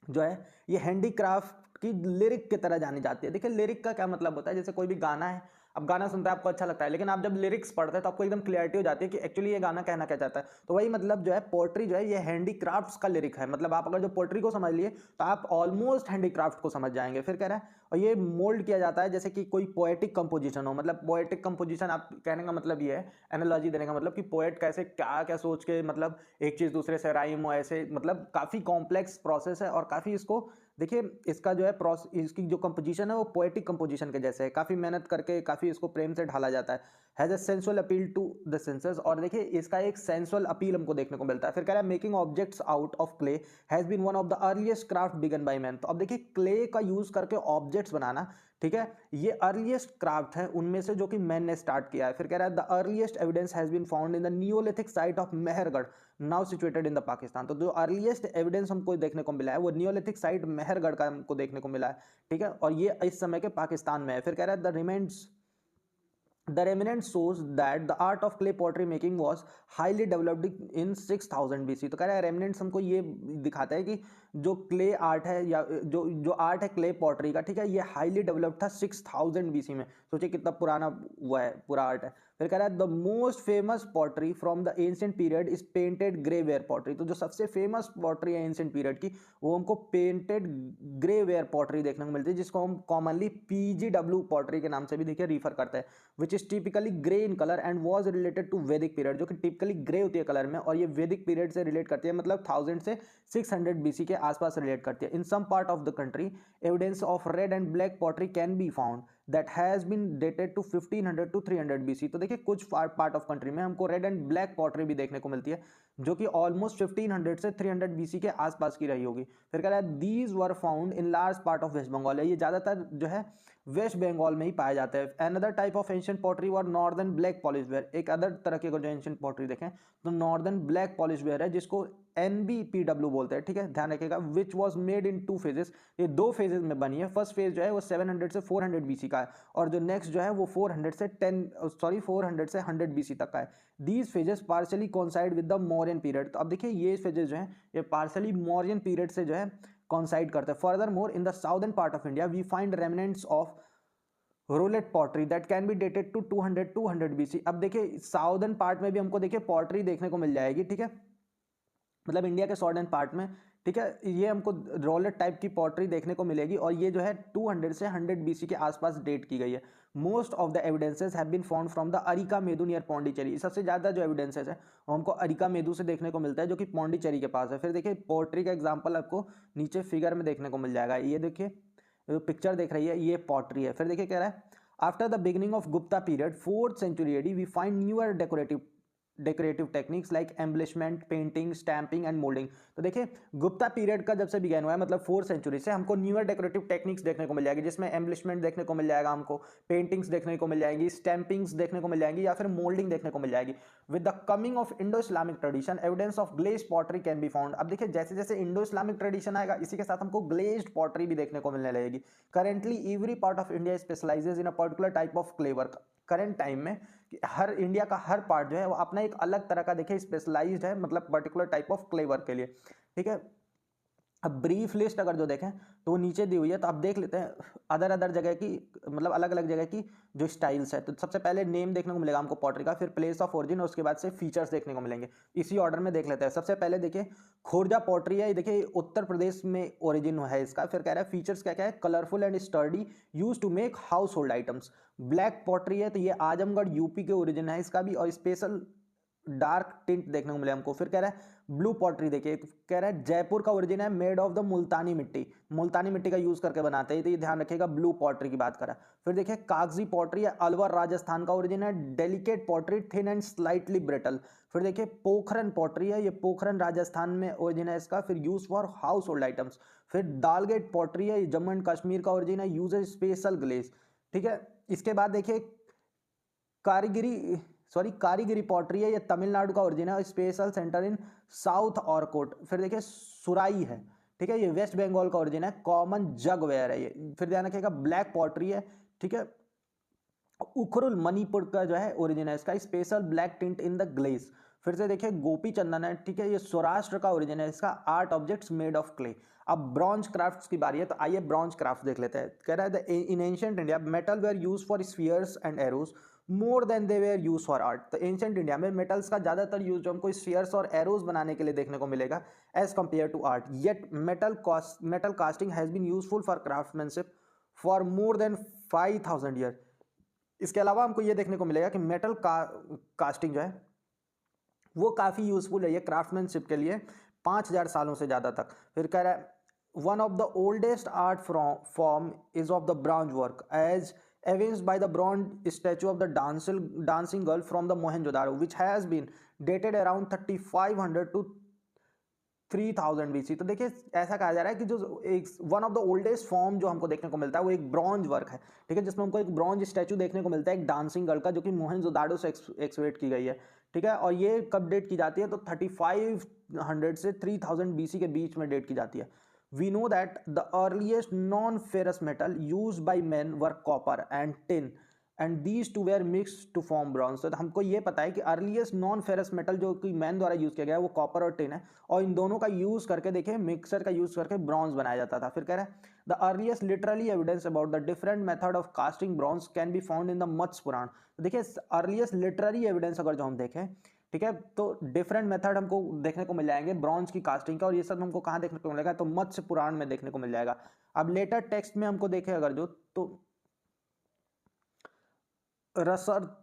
जो है ये हैंडीक्राफ्ट की लिरिक की तरह जानी जाती है। देखिए लिरिक का क्या मतलब होता है, जैसे कोई भी गाना है, अब गाना सुनते हैं आपको अच्छा लगता है, लेकिन आप जब लिरिक्स पढ़ते हैं तो आपको एकदम क्लियरिटी हो जाती है कि एक्चुअली ये गाना कहना क्या चाहता है। तो वही मतलब जो है पोएट्री जो है ये हैंडीक्राफ्ट्स का लिरिक है, मतलब आप अगर जो पोएट्री को समझ लिए तो आप ऑलमोस्ट हैंडीक्राफ्ट को समझ जाएंगे। फिर कह रहा है और ये मोल्ड किया जाता है जैसे कि कोई पोएटिक कंपोजिशन हो, मतलब पोएटिक कंपोजिशन आप कहने का मतलब ये है, एनालॉजी देने का मतलब कि पोएट कैसे क्या क्या सोच के मतलब एक चीज दूसरे से राइम हो, ऐसे मतलब काफी कॉम्प्लेक्स प्रोसेस है और काफी इसको देखिए इसका जो है इसकी जो कंपोजिशन है वो पोएटिक कंपोजिशन के जैसे है, काफी मेहनत करके काफी इसको प्रेम से ढाला जाता है। Has a sensual appeal to the senses, और देखिए इसका एक सेंसुअल अपील हमको देखने को मिलता है। फिर कह रहा है making objects out of clay has been one of the earliest craft begun by man. तो अब देखिए क्ले का यूज करके ऑब्जेक्ट्स बनाना, ठीक है, ये अर्लीस्ट क्राफ्ट है उनमें से जो कि मैन ने स्टार्ट किया है। फिर कह रहा है the earliest evidence has been found in the neolithic site of Mehrgarh now situated in the Pakistan. तो जो अर्लीस्ट एविडेंस हमको देखने को मिला है वो नियोलिथिक साइट मेहरगढ़ का हमको देखने को मिला है, ठीक है, और ये इस समय के पाकिस्तान में है। फिर कह रहा है The remnant shows that the art of clay pottery making was highly developed in 6000 BC। तो कह रहा है रेमिनेंट्स हमको ये दिखाता है कि जो क्ले आर्ट है या जो आर्ट है क्ले पॉटरी का, ठीक है, ये हाईली डेवलप्ड था 6000 BC में। सोचिए कितना पुराना हुआ है पूरा आर्ट है। फिर कह रहा है the most famous pottery from the ancient period is painted grey ware pottery. तो जो सबसे फेमस पॉटरी है एंशिएंट पीरियड की वो हमको पेंटेड ग्रे वेयर पॉटरी देखने को मिलती है, जिसको हम कॉमनली पीजीडब्ल्यू पॉटरी के नाम से भी देखिए रिफर करते हैं, which is typically grey in colour and was related to Vedic period. जो कि टिपिकली ग्रे होती है कलर में और ये वैदिक पीरियड से रिलेट करती है, मतलब 1000 से 600 BC के आसपास रिलेट करती है। In some part of the country evidence of red and black pottery can be found that has been dated to 1500 to 300 BC। तो देखिए कुछ पार्ट ऑफ कंट्री में हमको रेड एंड ब्लैक पॉटरी भी देखने को मिलती है जो कि ऑलमोस्ट 1500 से 300 BC के आसपास की रही होगी। फिर कह रहा है these were found in large part of West Bengal. ये ज्यादातर जो है वेस्ट बंगाल में ही पाया जाता है। Another type of ancient pottery were northern black polish ware. एक अदर तरह के जो एंशिएंट पॉटरी देखें तो नॉर्दर्न ब्लैक पॉलिशवेयर है जिसको NBPW बोलते हैं, ठीक है, ध्यान रखिएगा। Which was made in 2 phases. ये 2 फेजेस में बनी है। फर्स्ट फेज जो है वो 700 से 400 BC का है और जो नेक्स्ट जो है वो 400 से 100 BC तक का है। These phases partially coincide with the Mauryan period. तो अब देखिए ये फेजेस जो है ये पार्शली मौर्यन पीरियड से जो है कोइंसाइड करते हैं। Furthermore in the southern part of India we find remnants of roulette pottery that can be dated to 200 BC। अब देखिए साउदर्न पार्ट में भी हमको देखिए पॉटरी देखने को मिल जाएगी, ठीक है, मतलब इंडिया के सॉर्डर्न पार्ट में, ठीक है, ये हमको रोलेट टाइप की पॉटरी देखने को मिलेगी और ये जो है 200 से 100 BC के आसपास डेट की गई है। Most of the evidences have been found from the Arikamedu near Pondicherry. सबसे ज्यादा जो एविडेंसेस है वो हमको अरिका मेदू से देखने को मिलता है जो कि पौंडीचेरी के पास है। फिर देखिए पॉटरी का एग्जाम्पल आपको नीचे फिगर में देखने को मिल जाएगा। ये देखिए पिक्चर देख रही है ये पॉटरी है। फिर देखिए कह रहा है after the beginning of Gupta period 4th century AD we find newer decorative techniques like embellishment, painting, stamping and moulding. तो देखिए गुप्ता पीरियड का जब से बिगन हुआ है मतलब 4th century से हमको न्यूअर डेकोरेटिव टेक्निक्स देखने को मिल जाएगी जिसमें एम्बलिशमेंट देखने को मिल जाएगा, हमको पेंटिंग्स देखने को मिल जाएंगी, स्टैंपिंग्स देखने को मिल जाएंगी या फिर मोल्डिंग देखने को मिल जाएगी। With the coming of Indo Islamic tradition evidence of glazed pottery can be found. अब देखिए जैसे जैसे इंडो इस्लामिक ट्रेडिशन आएगा इसी के साथ हमको ग्लेज्ड पॉटरी भी देखने को मिलने लगेगी। Currently every part of India specialises in a particular type of clay work. Current time में कि हर इंडिया का हर पार्ट जो है वो अपना एक अलग तरह का देखिए स्पेशलाइज्ड है, मतलब particular type of clay work के लिए, ठीक है। अब ब्रीफ लिस्ट अगर जो देखें तो वो नीचे दी हुई है, तो आप देख लेते हैं अदर जगह की, मतलब अलग अलग जगह की जो स्टाइल्स है। तो सबसे पहले नेम देखने को मिलेगा हमको पॉटरी का, फिर प्लेस ऑफ ओरिजिन और उसके बाद से फीचर्स देखने को मिलेंगे। इसी ऑर्डर में देख लेते हैं। सबसे पहले देखिए खोरजा पॉटरी है, ये देखिए उत्तर प्रदेश में ओरिजिन है इसका। फिर कह रहा है फीचर्स क्या क्या है, colourful and sturdy use to make household items. Black pottery है तो ये आजमगढ़ यूपी के ओरिजिन है इसका भी, और स्पेशल डार्क टिंट देखने को मिले हमको। फिर कह रहा है ब्लू पॉटरी, देखिए कह रहा है जयपुर का ओरिजिन है मेड ऑफ द मुल्तानी मिट्टी, मुल्तानी मिट्टी का यूज करके बनाते हैं, तो ये ध्यान रखिएगा, ब्लू पॉटरी की बात करा। फिर देखिए कागजी पॉटरी है, अलवर राजस्थान का ओरिजिन है, delicate pottery, thin and slightly brittle. फिर देखिए पोखरन पॉटरी है, ये पोखरन राजस्थान में ओरिजिन है इसका, फिर use for house hold items. फिर दालगेट पॉटरी है, जम्मू एंड कश्मीर का ओरिजिन है, यूज स्पेशल ग्लेज। ठीक है, इसके बाद देखिए कारीगिरी पॉटरी है, ये तमिलनाडु का ओरिजिन है, स्पेशल सेंटर इन साउथ ऑरकोट। फिर देखिए सुराई है, ठीक है, ये वेस्ट बंगाल का ओरिजिन है, कॉमन जगवेयर है ये। फिर ध्यान रखिएगा ब्लैक पॉटरी है, ठीक है, उखरुल मणिपुर का जो है ओरिजिन है इसका, special black tint in the glaze. फिर से देखिए गोपी चंदन है, ठीक है, ये सौराष्ट्र का ओरिजिन है इसका, art objects made of clay. अब ब्रॉन्ज क्राफ्ट्स की बारी है, तो आइए ब्रॉन्ज क्राफ्ट देख लेते हैं। कह रहा है in ancient India metal were use for spheres and arrows more than they were use for art. तो एंशिएंट इंडिया में मेटल्स का ज्यादातर यूज जो हमको स्फीयर्स और एरोज बनाने के लिए देखने को मिलेगा as compare to art. Yet metal casting has been useful for craftsmanship for more than 5000 year. इसके अलावा हमको ये देखने को मिलेगा कि मेटल कास्टिंग जो है वो काफ़ी यूजफुल है ये क्राफ्टमैनशिप के लिए 5000 सालों से ज़्यादा तक। फिर कह रहा है one of the oldest art form is of the bronze work as evinced by the bronze statue of the dancing girl from the Mohenjo-daro, which has been dated around 3500 to 3000 BC। तो देखिए ऐसा कहा जा रहा है कि जो एक one of the oldest form जो हमको देखने को मिलता है वो एक ब्रॉन्ज वर्क है, ठीक है, जिसमें हमको एक ब्रॉन्ज स्टैचू देखने को मिलता है एक डांसिंग गर्ल का, जो कि मोहनजोदाड़ो से एक्सवेट की गई है, ठीक है, और ये कब डेट की जाती है, तो 3500 से 3000 BC के बीच में डेट की जाती है। We know that the earliest non-ferrous metal used by men were copper and tin, and these two were mixed to form bronze। तो हमको ये पता है कि अर्लीस्ट नॉन फेरस मेटल जो कि मैन द्वारा यूज किया गया है वो कॉपर और टिन है, और इन दोनों का यूज करके देखिए मिक्सर का यूज करके ब्रॉन्ज बनाया जाता था। फिर कह रहा है the earliest literally evidence about the different method of casting bronze can be found in the Matsya Purana. तो देखिए अर्लीस्ट लिटररी एविडेंस अगर जो हम देखें, ठीक है, तो डिफरेंट मेथड हमको देखने को मिल जाएंगे ब्रॉन्ज की कास्टिंग का, और ये सब हमको कहाँ देखने को मिलेगा, तो मत्स्य पुराण में देखने को मिल जाएगा। अब लेटर टेक्स्ट में हमको देखें अगर जो, तो रसर्त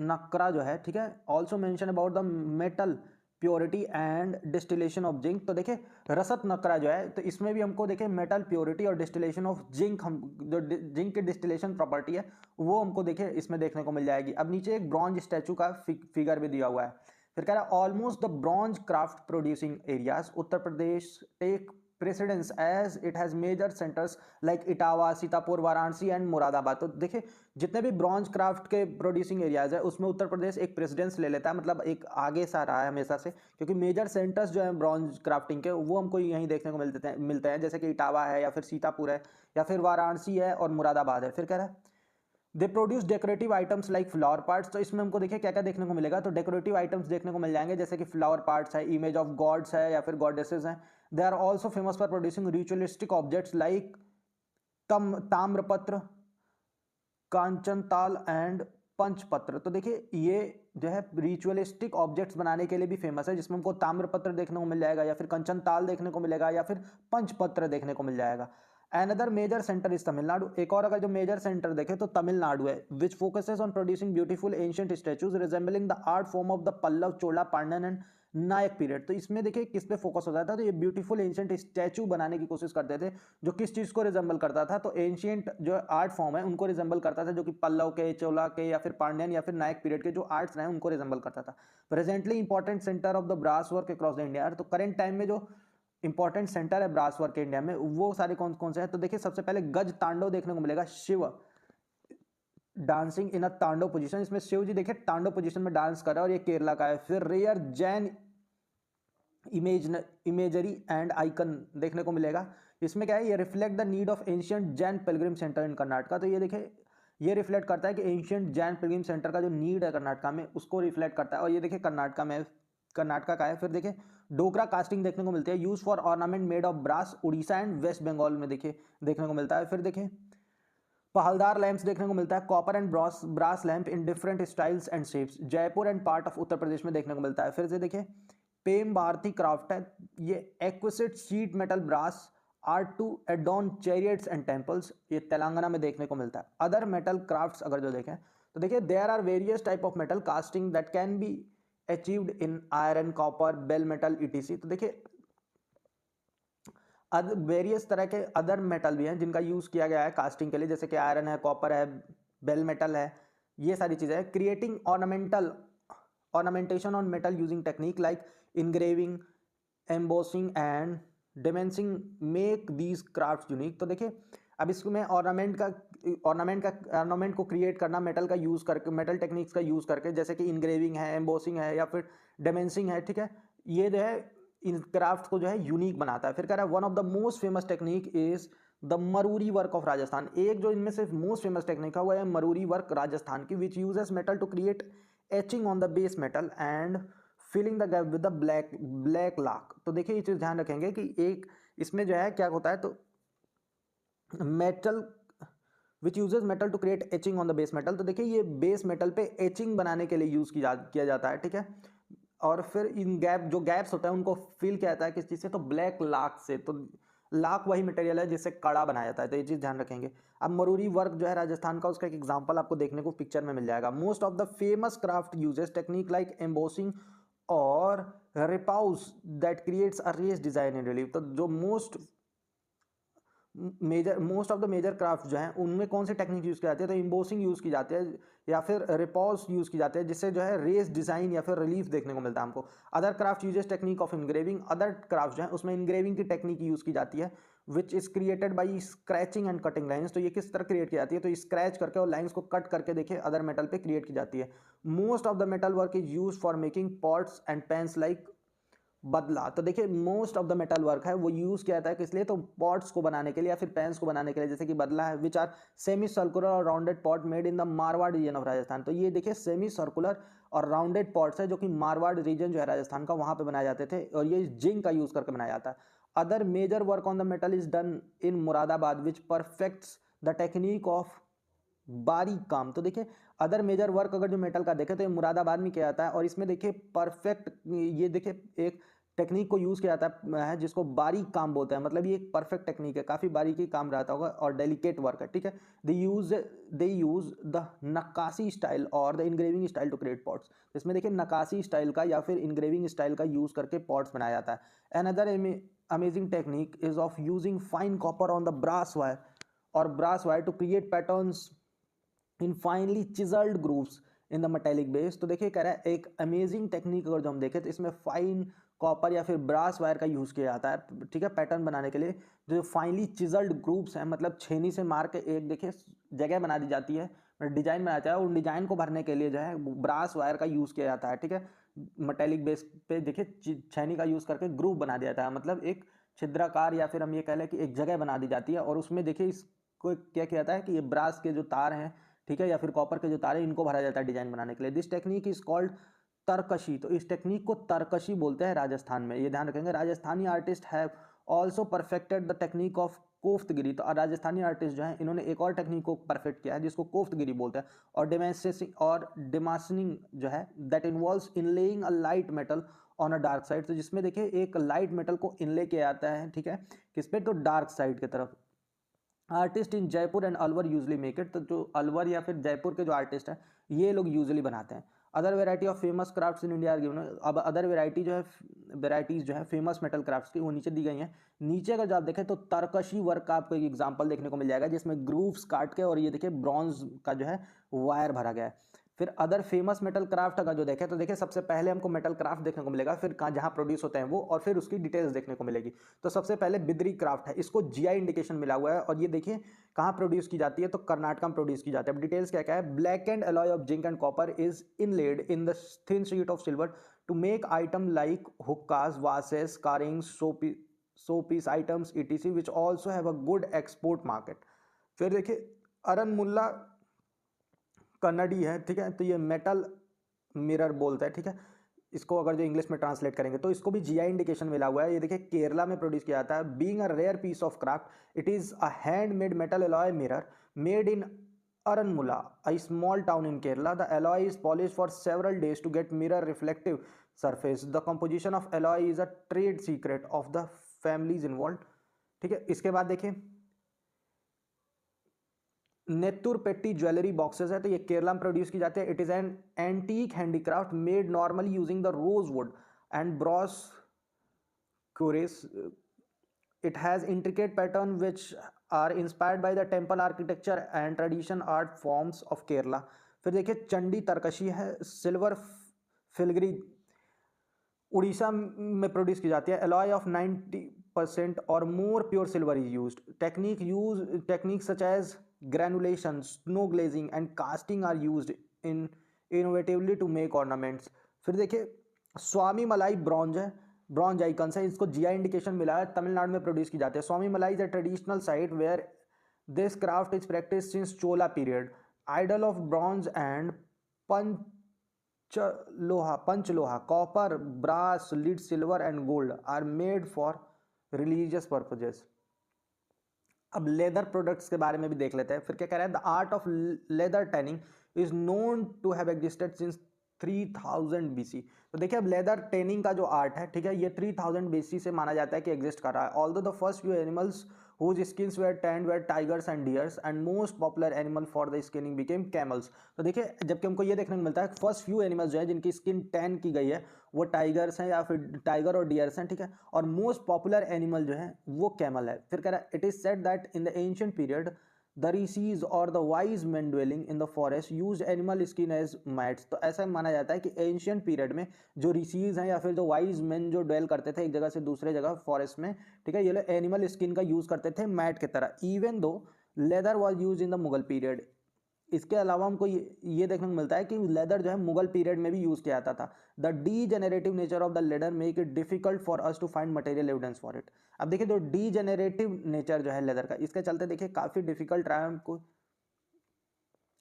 नकरा जो है, ठीक है, also mention about the metal purity and distillation of zinc. तो देखिए रसत नकरा जो है, तो इसमें भी हमको देखे मेटल प्योरिटी और डिस्टिलेशन ऑफ जिंक, हम जो जिंक की डिस्टिलेशन प्रॉपर्टी है वो हमको देखे इसमें देखने को मिल जाएगी। अब नीचे एक ब्रॉन्ज स्टैचू का फिगर भी दिया हुआ है। फिर कह रहा है almost the bronze craft producing areas Uttar Pradesh take precedence as it has major centres like Etawah, Sitapur, Varanasi and Moradabad. तो देखिए जितने भी ब्रॉन्ज क्राफ्ट के प्रोड्यूसिंग एरियाज है उसमें उत्तर प्रदेश एक प्रेसिडेंस ले लेता है, मतलब एक आगे सा रहा है हमेशा से, क्योंकि मेजर सेंटर्स जो है ब्रॉन्ज क्राफ्टिंग के वो हमको यहीं देखने को मिलते हैं, जैसे कि इटावा है या फिर सीतापुर है या फिर वाराणसी है और मुरादाबाद है। फिर कह रहा है they produce decorative items like flower parts. तो इसमें हमको देखिए क्या क्या देखने को मिलेगा, तो डेकोरेटिव आइटम्स देखने को मिल जाएंगे, जैसे कि फ्लावर पार्ट्स है, इमेज ऑफ गॉड्स है या फिर गॉडेसेस हैं। They are also famous for producing ritualistic objects like Tamrapatra, Kanchantal and पंचपत्र। तो देखिए ये जो है रिचुअलिस्टिक ऑब्जेक्ट्स बनाने के लिए भी फेमस है, जिसमें हमको ताम्रपत्र देखने को मिल जाएगा या फिर कंचनताल देखने को मिलेगा या फिर पंचपत्र देखने को मिल जाएगा। Another major centre is Tamil Nadu. एक और अगर जो मेजर सेंटर देखें तो तमिलनाडु है, which focuses on producing beautiful ancient statues resembling the art form of the Pallava, Chola, Pandyan and Nayak period. तो इसमें देखिए किस पे फोकस होता था, तो ये ब्यूटीफुल एंशिएंट स्टैचू बनाने की कोशिश करते थे, जो किस चीज को रिजेंबल करता था, तो एंशिएंट जो आर्ट फॉर्म है उनको रिजेंबल करता था, जो कि पल्लव के, चोला के या फिर पांड्यन या फिर नायक पीरियड के जो आर्ट्स रहे उनको रिजेंबल करता था। Presently important centre of the brass work across the India. तो करेंट टाइम में जो इंपॉर्टेंट सेंटर है ब्रास वर्क के इंडिया में वो सारे कौन कौन से हैं, तो देखिए सबसे पहले गज तांडव देखने को मिलेगा, शिव डांसिंग इन अ तांडव पोजीशन, इसमें शिव जी देखिए तांडव पोजीशन में डांस कर रहा है और ये केरला का है। फिर rare Jain imagery and icon देखने को मिलेगा, इसमें क्या है, ये reflect the need of ancient Jain pilgrim centre in Karnataka. तो ये देखिए ये रिफ्लेक्ट करता है कि एंशिएंट जैन पिलग्रिम सेंटर का जो नीड है कर्नाटका में उसको रिफ्लेक्ट करता है, और ये देखिए कर्नाटका का है। फिर देखिए डोकरा कास्टिंग देखने को मिलती है, use for ornament made of brass, Orissa and West Bengal में देखिए देखने को मिलता है। फिर देखिए पहलदार लैंप्स देखने को मिलता है, copper and brass lamp in different styles and shapes, Jaipur and part of Uttar Pradesh में देखने को मिलता है। फिर से देखिए पेम भारती क्राफ्ट है, ये exquisite sheet metal brass art to adorn chariots and temples, ये तेलंगाना में देखने को मिलता है। अदर मेटल क्राफ्ट्स अगर जो देखें तो देखिए there are various type of metal casting that can be achieved in iron, copper, bell metal etc. तो देखिए वेरियस तरह के अदर मेटल भी हैं जिनका यूज किया गया है कास्टिंग के लिए, जैसे कि आयरन है, कॉपर है, बेल मेटल है, ये सारी चीजें हैं। Creating ornamentation on metal using technique like engraving, embossing and damascening make these craft unique. तो देखिए अब इसमें ऑर्नामेंट को क्रिएट करना मेटल का यूज करके, मेटल टेक्निक्स का यूज करके, जैसे कि इंग्रेविंग है, एम्बोसिंग है या फिर डिमेंसिंग है, ठीक है, ये जो है इन क्राफ्ट को जो है यूनिक बनाता है। फिर कह रहा है one of the most famous technique is the marori work of Rajasthan. एक जो इनमें से मोस्ट फेमस टेक्निक है वो है मरूरी वर्क राजस्थान की, which uses metal to create etching on the base metal and filling the gap with the black lac. तो देखिए ये चीज ध्यान रखेंगे कि एक इसमें जो है क्या होता है, तो metal which uses metal to create etching on the base metal. तो देखिए ये बेस मेटल पे एचिंग बनाने के लिए यूज किया जाता है, ठीक है। और फिर इन जो गैप्स होता है उनको फिल किया जाता है किस चीज से, तो ब्लैक लाक से। तो लाक वही मटेरियल है जिससे कड़ा बनाया जाता है, तो ये चीज ध्यान रखेंगे। अब मरूरी वर्क जो है राजस्थान का, उसका एक एग्जांपल आपको देखने को पिक्चर में मिल जाएगा। Most of the famous craft uses technique like embossing और repousse that creates a raised design in relief. तो जो most of the major craft जो हैं उनमें कौन सी टेक्निक यूज की जाती है, तो इम्बोसिंग यूज की जाती है या फिर रिपॉज यूज की जाती है, जिससे जो है रेस डिजाइन या फिर रिलीफ देखने को मिलता है हमको। Other craft uses technique of engraving. Other craft जो है उसमें इंग्रेविंग की टेक्निक यूज की जाती है, which is created by scratching and cutting lines. तो ये किस तरह क्रिएट की जाती है, तो स्क्रैच करके और लाइन्स को कट करके देखिए अदर मेटल पे क्रिएट की जाती है। Most of the metal work is use for making pots and pains like बदला। तो देखिए most of the metal work है वो यूज किया जाता है किस लिए, तो पॉट्स को बनाने के लिए या फिर पेन्स को बनाने के लिए, जैसे कि बदला है, विच आर सेमी सर्कुलर और rounded pot made in the Marwar region of Rajasthan. तो ये देखिए सेमी सर्कुलर और राउंडेड पॉट्स है जो कि मारवाड़ रीजन जो है राजस्थान का, वहां पे बनाए जाते थे, और ये जिंक का यूज करके बनाया जाता है। Other major work on the metal is done in Moradabad which perfects the technique of बारीक काम। तो देखिए अदर मेजर वर्क अगर जो मेटल का देखें तो ये मुरादाबाद में किया जाता है, और इसमें देखिए परफेक्ट, ये देखिए एक टेक्निक को यूज किया जाता है जिसको बारीक काम बोलते हैं। मतलब ये एक परफेक्ट टेक्निक है, काफी बारीकी काम रहता होगा और डेलिकेट वर्क है, ठीक है। They use the naqqashi style और the engraving style to create pots. इसमें देखिए नक्काशी स्टाइल का या फिर इंग्रेविंग स्टाइल का यूज करके पॉट्स बनाया जाता है। Another amazing technique is of using fine copper on the brass wire और brass wire to create patterns in finely chiselled grooves in the metallic base. तो देखिए कह रहा है एक अमेजिंग टेक्निक अगर जो हम देखें तो इसमें फाइन कॉपर या फिर ब्रास वायर का यूज किया जाता है, ठीक है, पैटर्न बनाने के लिए। जो फाइनली चिजल्ड ग्रूव्स हैं, मतलब छेनी से मार के एक देखिए जगह बना दी जाती है, डिजाइन बनाया जाता है, उन डिजाइन को भरने के लिए जो है ब्रास वायर का यूज किया जाता है, ठीक है। मेटेलिक बेस पे देखिए छेनी का यूज करके ग्रूव बना दिया जाता है, मतलब एक छिद्राकार या फिर हम ये कह लें कि एक जगह बना दी जाती है, और उसमें देखिए इसको क्या किया जाता है कि ये ब्रास के जो तार हैं, ठीक है, या फिर कॉपर के जो तार हैं, इनको भरा जाता है डिजाइन बनाने के लिए। This technique is called tarkashi. तो इस टेक्निक को तरकशी बोलते हैं राजस्थान में, ये ध्यान रखेंगे। Rajasthani artist have also perfected the technique of koftgari. तो राजस्थानी आर्टिस्ट जो है इन्होंने एक और टेक्निक को परफेक्ट किया है जिसको कोफ्तगिरी बोलते हैं, और डिमासनिंग जो है that involves inlaying a light metal on a dark side. तो जिसमें देखिए एक लाइट मेटल को इनले किया जाता है, ठीक है, किस पे, तो डार्क साइड की तरफ। Artist in Jaipur and Alwar usually make it. तो जो अलवर या फिर जयपुर के जो आर्टिस्ट हैं ये लोग यूजली बनाते हैं। Other variety of famous crafts in India are given. अब अदर वेराइटीज जो है फेमस मेटल क्राफ्ट्स की वो नीचे दी गई हैं। नीचे अगर जो आप देखें तो तरकशी वर्क का आपको एक एग्जांपल देखने को मिल जाएगा जिसमें ग्रूव्स काट के और ये देखिए ब्रॉन्ज का जो है वायर भरा गया है। फिर अदर फेमस मेटल क्राफ्ट अगर जो देखें तो देखिए सबसे पहले हमको मेटल क्राफ्ट देखने को मिलेगा, फिर कहाँ जहाँ प्रोड्यूस होते हैं वो, और फिर उसकी डिटेल्स देखने को मिलेगी। तो सबसे पहले बिद्री क्राफ्ट है, इसको जीआई इंडिकेशन मिला हुआ है, और ये देखिए कहाँ प्रोड्यूस की जाती है, तो कर्नाटक में प्रोड्यूस की जाती है। अब डिटेल्स क्या क्या है, black and alloy of zinc and copper is inlaid in the thin sheet of silver to make item like hookahs, vases, carvings, showpiece items etc which also have a good export market. फिर देखिए अरनमुल्ला कन्नडी है, ठीक है, तो ये metal mirror बोलता है, ठीक है, इसको अगर जो इंग्लिश में ट्रांसलेट करेंगे तो इसको भी जीआई इंडिकेशन मिला हुआ है। ये देखिए केरला में प्रोड्यूस किया जाता है। Being a rare piece of craft it is a handmade metal alloy mirror made in Aranmula, a small town in Kerala. The alloy is polished for several days to get mirror reflective surface. The composition of alloy is a trade secret of the families involved, ठीक है। इसके बाद देखिए नेत्तूर patty jewellery boxes है, तो ये केरला में produce की जाती है। It is an antique handicraft made normally using the rosewood and brass curios. It has intricate pattern which are inspired by the temple architecture and tradition art forms of Kerala। फिर देखिए चंडी तरकशी है, silver फिलग्री Orissa में produce की जाती है। Alloy of 90% or more pure silver is used. Technique such as granulation, snow glazing and casting are used in innovatively to make ornaments. फिर देखिए स्वामी मलाई ब्रॉन्ज है, ब्रॉन्ज आइकन्स है, इसको जीआई इंडिकेशन मिला है, तमिलनाडु में प्रोड्यूस की जाती है। Swamimalai is a traditional site where this craft is practice since Chola period. Idol of bronze and panchaloha copper brass lead silver and gold are made for religious purposes. अब leather products के बारे में भी देख लेते हैं। फिर क्या कह रहा है, the art of leather tanning is known to have existed since 3000 BC। तो देखिए अब लेदर टेनिंग का जो आर्ट है, ठीक है, ये 3000 BC से माना जाता है कि एग्जिस्ट कर रहा है। Although the first few animals whose skins were tanned were tigers and deers and most popular animal for the skinning became camels। तो देखिए जबकि हमको ये देखने को मिलता है फर्स्ट फ्यू एनिमल्स जो है जिनकी स्किन टैन की गई है वो टाइगर्स हैं या फिर टाइगर और डियर्स हैं, ठीक है, और मोस्ट पॉपुलर एनिमल जो है वो कैमल है। फिर कह रहा है it is said that in the ancient period the rishis और the wise man dwelling in the forest use animal skin as mats. तो ऐसा माना जाता है कि एंशिएंट पीरियड में जो ऋषिज हैं या फिर जो वाइज मैन जो ड्वेल करते थे एक जगह से दूसरे जगह फॉरेस्ट में, ठीक है, ये लोग एनिमल स्किन का यूज करते थे मैट की तरह। Even though leather was use in the Mughal period. इसके अलावा हमको ये देखने को मिलता है कि लेदर जो है मुगल पीरियड में भी यूज किया जाता था। The degenerative nature of the leather make it difficult for us to find material evidence for it. अब देखिए जो डीजेनरेटिव नेचर जो है लेदर का, इसके चलते देखिए काफी डिफिकल्ट रहा है हमको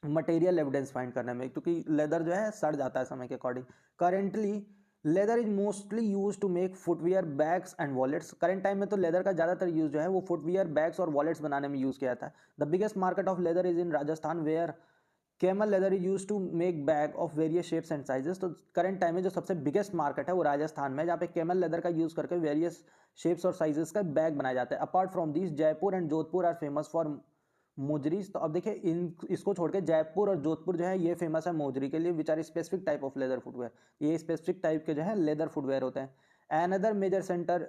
मटेरियल एविडेंस फाइंड करने में, क्योंकि लेदर जो है सड़ जाता है समय के according. Currently leather is mostly use to make footwear bags and wallets. Current time में तो लेदर का ज़्यादातर यूज जो है वो फुटवियर बैग्स और वॉलेट्स बनाने में यूज़ किया जाता है। The biggest market of leather is in Rajasthan where camel leather is use to make bag of various shapes and sizes. तो करंट टाइम में जो सबसे बिगेस्ट मार्केट है वो राजस्थान में, जहाँ पे कैमल लेदर का यूज करके वेरियस शेप्स और साइजेस का बैग बनाया जाता है। Apart from this Jaipur and Jodhpur are famous for mojaris. तो अब देखिए इसको छोड़ के जयपुर और जोधपुर जो है ये फेमस है मोजरी के लिए, which are specific type of leather footwear. ये स्पेसिफिक टाइप के जो है लेदर फुटवेयर होते हैं। Another major centre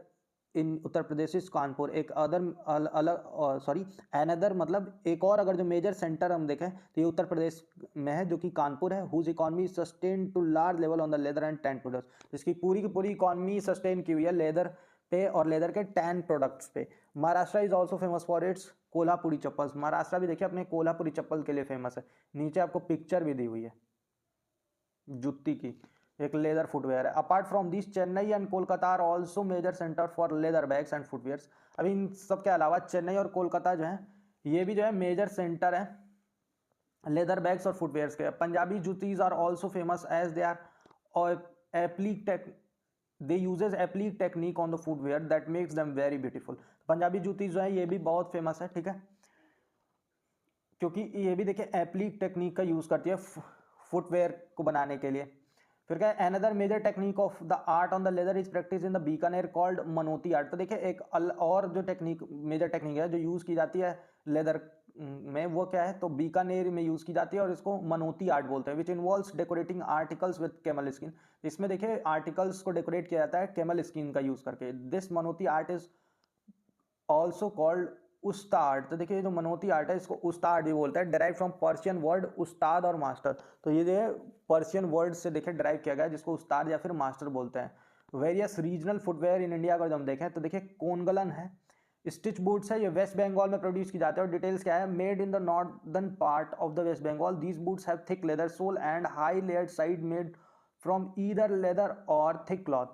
in Uttar Pradesh is Kanpur. एक अनदर मतलब एक और अगर जो मेजर सेंटर हम देखें तो ये उत्तर प्रदेश में है जो कि कानपुर है। Whose economy sustain to large level on the leather and tan products. इसकी पूरी की पूरी इकॉनमी सस्टेन की हुई है लेदर पे और लेदर के टैन प्रोडक्ट्स पे। Maharashtra is also famous for its Kolhapuri chappals. Maharashtra भी देखिए अपने कोल्हापुरी चप्पल के लिए फेमस है। नीचे आपको पिक्चर भी दी हुई है जुत्ती की, एक लेदर फुटवेयर है। Apart from this Chennai and Kolkata are also major centre for leather bags and footwears. अब इन सब के अलावा चेन्नई और कोलकाता जो है ये भी जो है मेजर सेंटर है लेदर बैग्स और फुटवेयर्स के। Punjabi juttis are also famous as they are applique tech they uses applique technique on the footwear that makes them very beautiful. Punjabi jutti जो है ये भी बहुत फेमस है, ठीक है, क्योंकि ये भी देखिए एप्लीक टेक्निक का यूज करती है फुटवेयर को बनाने के लिए। फिर क्या है, another major technique of the art on the leather is practice in the Bikaner called Manoti art. तो देखिए एक और जो टेक्निक मेजर टेक्निक है जो यूज की जाती है लेदर में वो क्या है, तो बीकानेर में यूज की जाती है और इसको मनोती आर्ट बोलते हैं, which involves decorating articles with camel skin. इसमें देखिए आर्टिकल्स को डेकोरेट किया जाता है कैमल स्किन का यूज करके। This Manoti art is also called Usta art. तो देखिए जो मनोती आर्ट है इसको उस्ता आर्ट भी बोलते हैं, डेराइव फ्रॉम पर्शियन वर्ड उस्ताद और मास्टर। तो ये जो पर्शियन वर्ड से देखिए डेराइव किया गया है जिसको उस्ताद या फिर मास्टर बोलते हैं। Various regional footwear in India अगर हम देखें तो देखिए कोनगलन है, स्टिच बूट्स है, ये वेस्ट बंगाल में प्रोड्यूस की जाते हैं। और डिटेल्स क्या है, made in the northern part of the West Bengal. These boots have thick leather sole and high layered side made from either leather or thick cloth.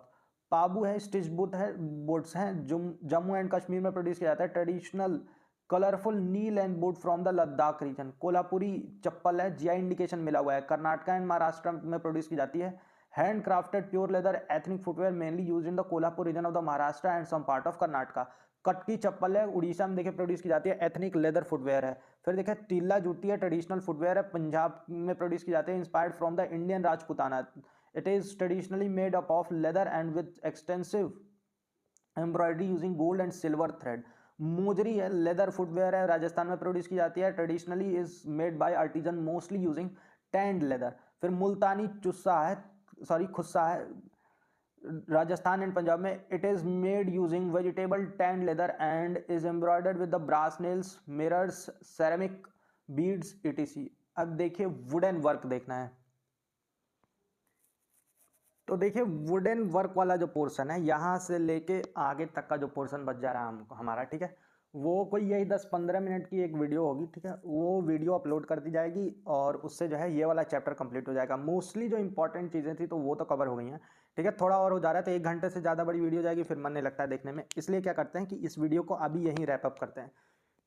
Pabu है, स्टिच बूट है, बूट्स हैं, जम्मू एंड कश्मीर में प्रोड्यूस किया जाता है। Traditional colourful knee length boot from the Ladakh region. Kolhapuri chappal है, GI indication मिला हुआ है, कर्नाटका एंड महाराष्ट्र में प्रोड्यूस की जाती है। Handcrafted pure leather ethnic footwear mainly use in the Kolhapur region of the Maharashtra and some part of Karnataka. Kataki chappal है, उड़ीसा में देखिए प्रोड्यूस की जाती है, एथनिक लेदर फुटवेयर है। फिर देखिए तिल्ला जूती है, ट्रेडिशनल फुटवेयर है, पंजाब में प्रोड्यूस की जाती है, inspired from the Indian Rajputana. It is traditionally made up of leather and with extensive embroidery using gold and silver thread. Mojari है, लेदर फुटवेयर है, राजस्थान में प्रोड्यूस की जाती है, traditionally is made by artisan mostly using tanned leather. फिर मुल्तानी चुस्सा है, sorry khussa है, Rajasthan and Punjab में it is made using vegetable tanned leather and is embroidered with the brass nails, mirrors, ceramic beads etc। अब देखिए वुडन वर्क देखना है, तो देखिए वुडन वर्क वाला जो पोर्शन है यहाँ से लेके आगे तक का जो पोर्शन बच जा रहा है हमको हमारा, ठीक है, वो कोई यही 10-15 मिनट की एक वीडियो होगी, ठीक है, वो वीडियो अपलोड कर दी जाएगी और उससे जो है ये वाला चैप्टर कंप्लीट हो जाएगा। मोस्टली जो इंपॉर्टेंट चीज़ें थी तो वो तो कवर हो गई हैं, ठीक है, थोड़ा और हो जा रहा है तो 1 घंटे से ज़्यादा बड़ी वीडियो जाएगी, फिर मन नहीं लगता है देखने में, इसलिए क्या करते हैं कि इस वीडियो को अभी यहीं रैप अप करते हैं,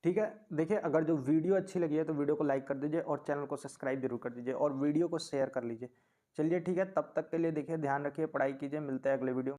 ठीक है। देखिए अगर जो वीडियो अच्छी लगी है तो वीडियो को लाइक कर दीजिए और चैनल को सब्सक्राइब जरूर कर दीजिए और वीडियो को शेयर कर लीजिए। चलिए ठीक है, तब तक के लिए देखिए ध्यान रखिए, पढ़ाई कीजिए, मिलते हैं अगले वीडियो।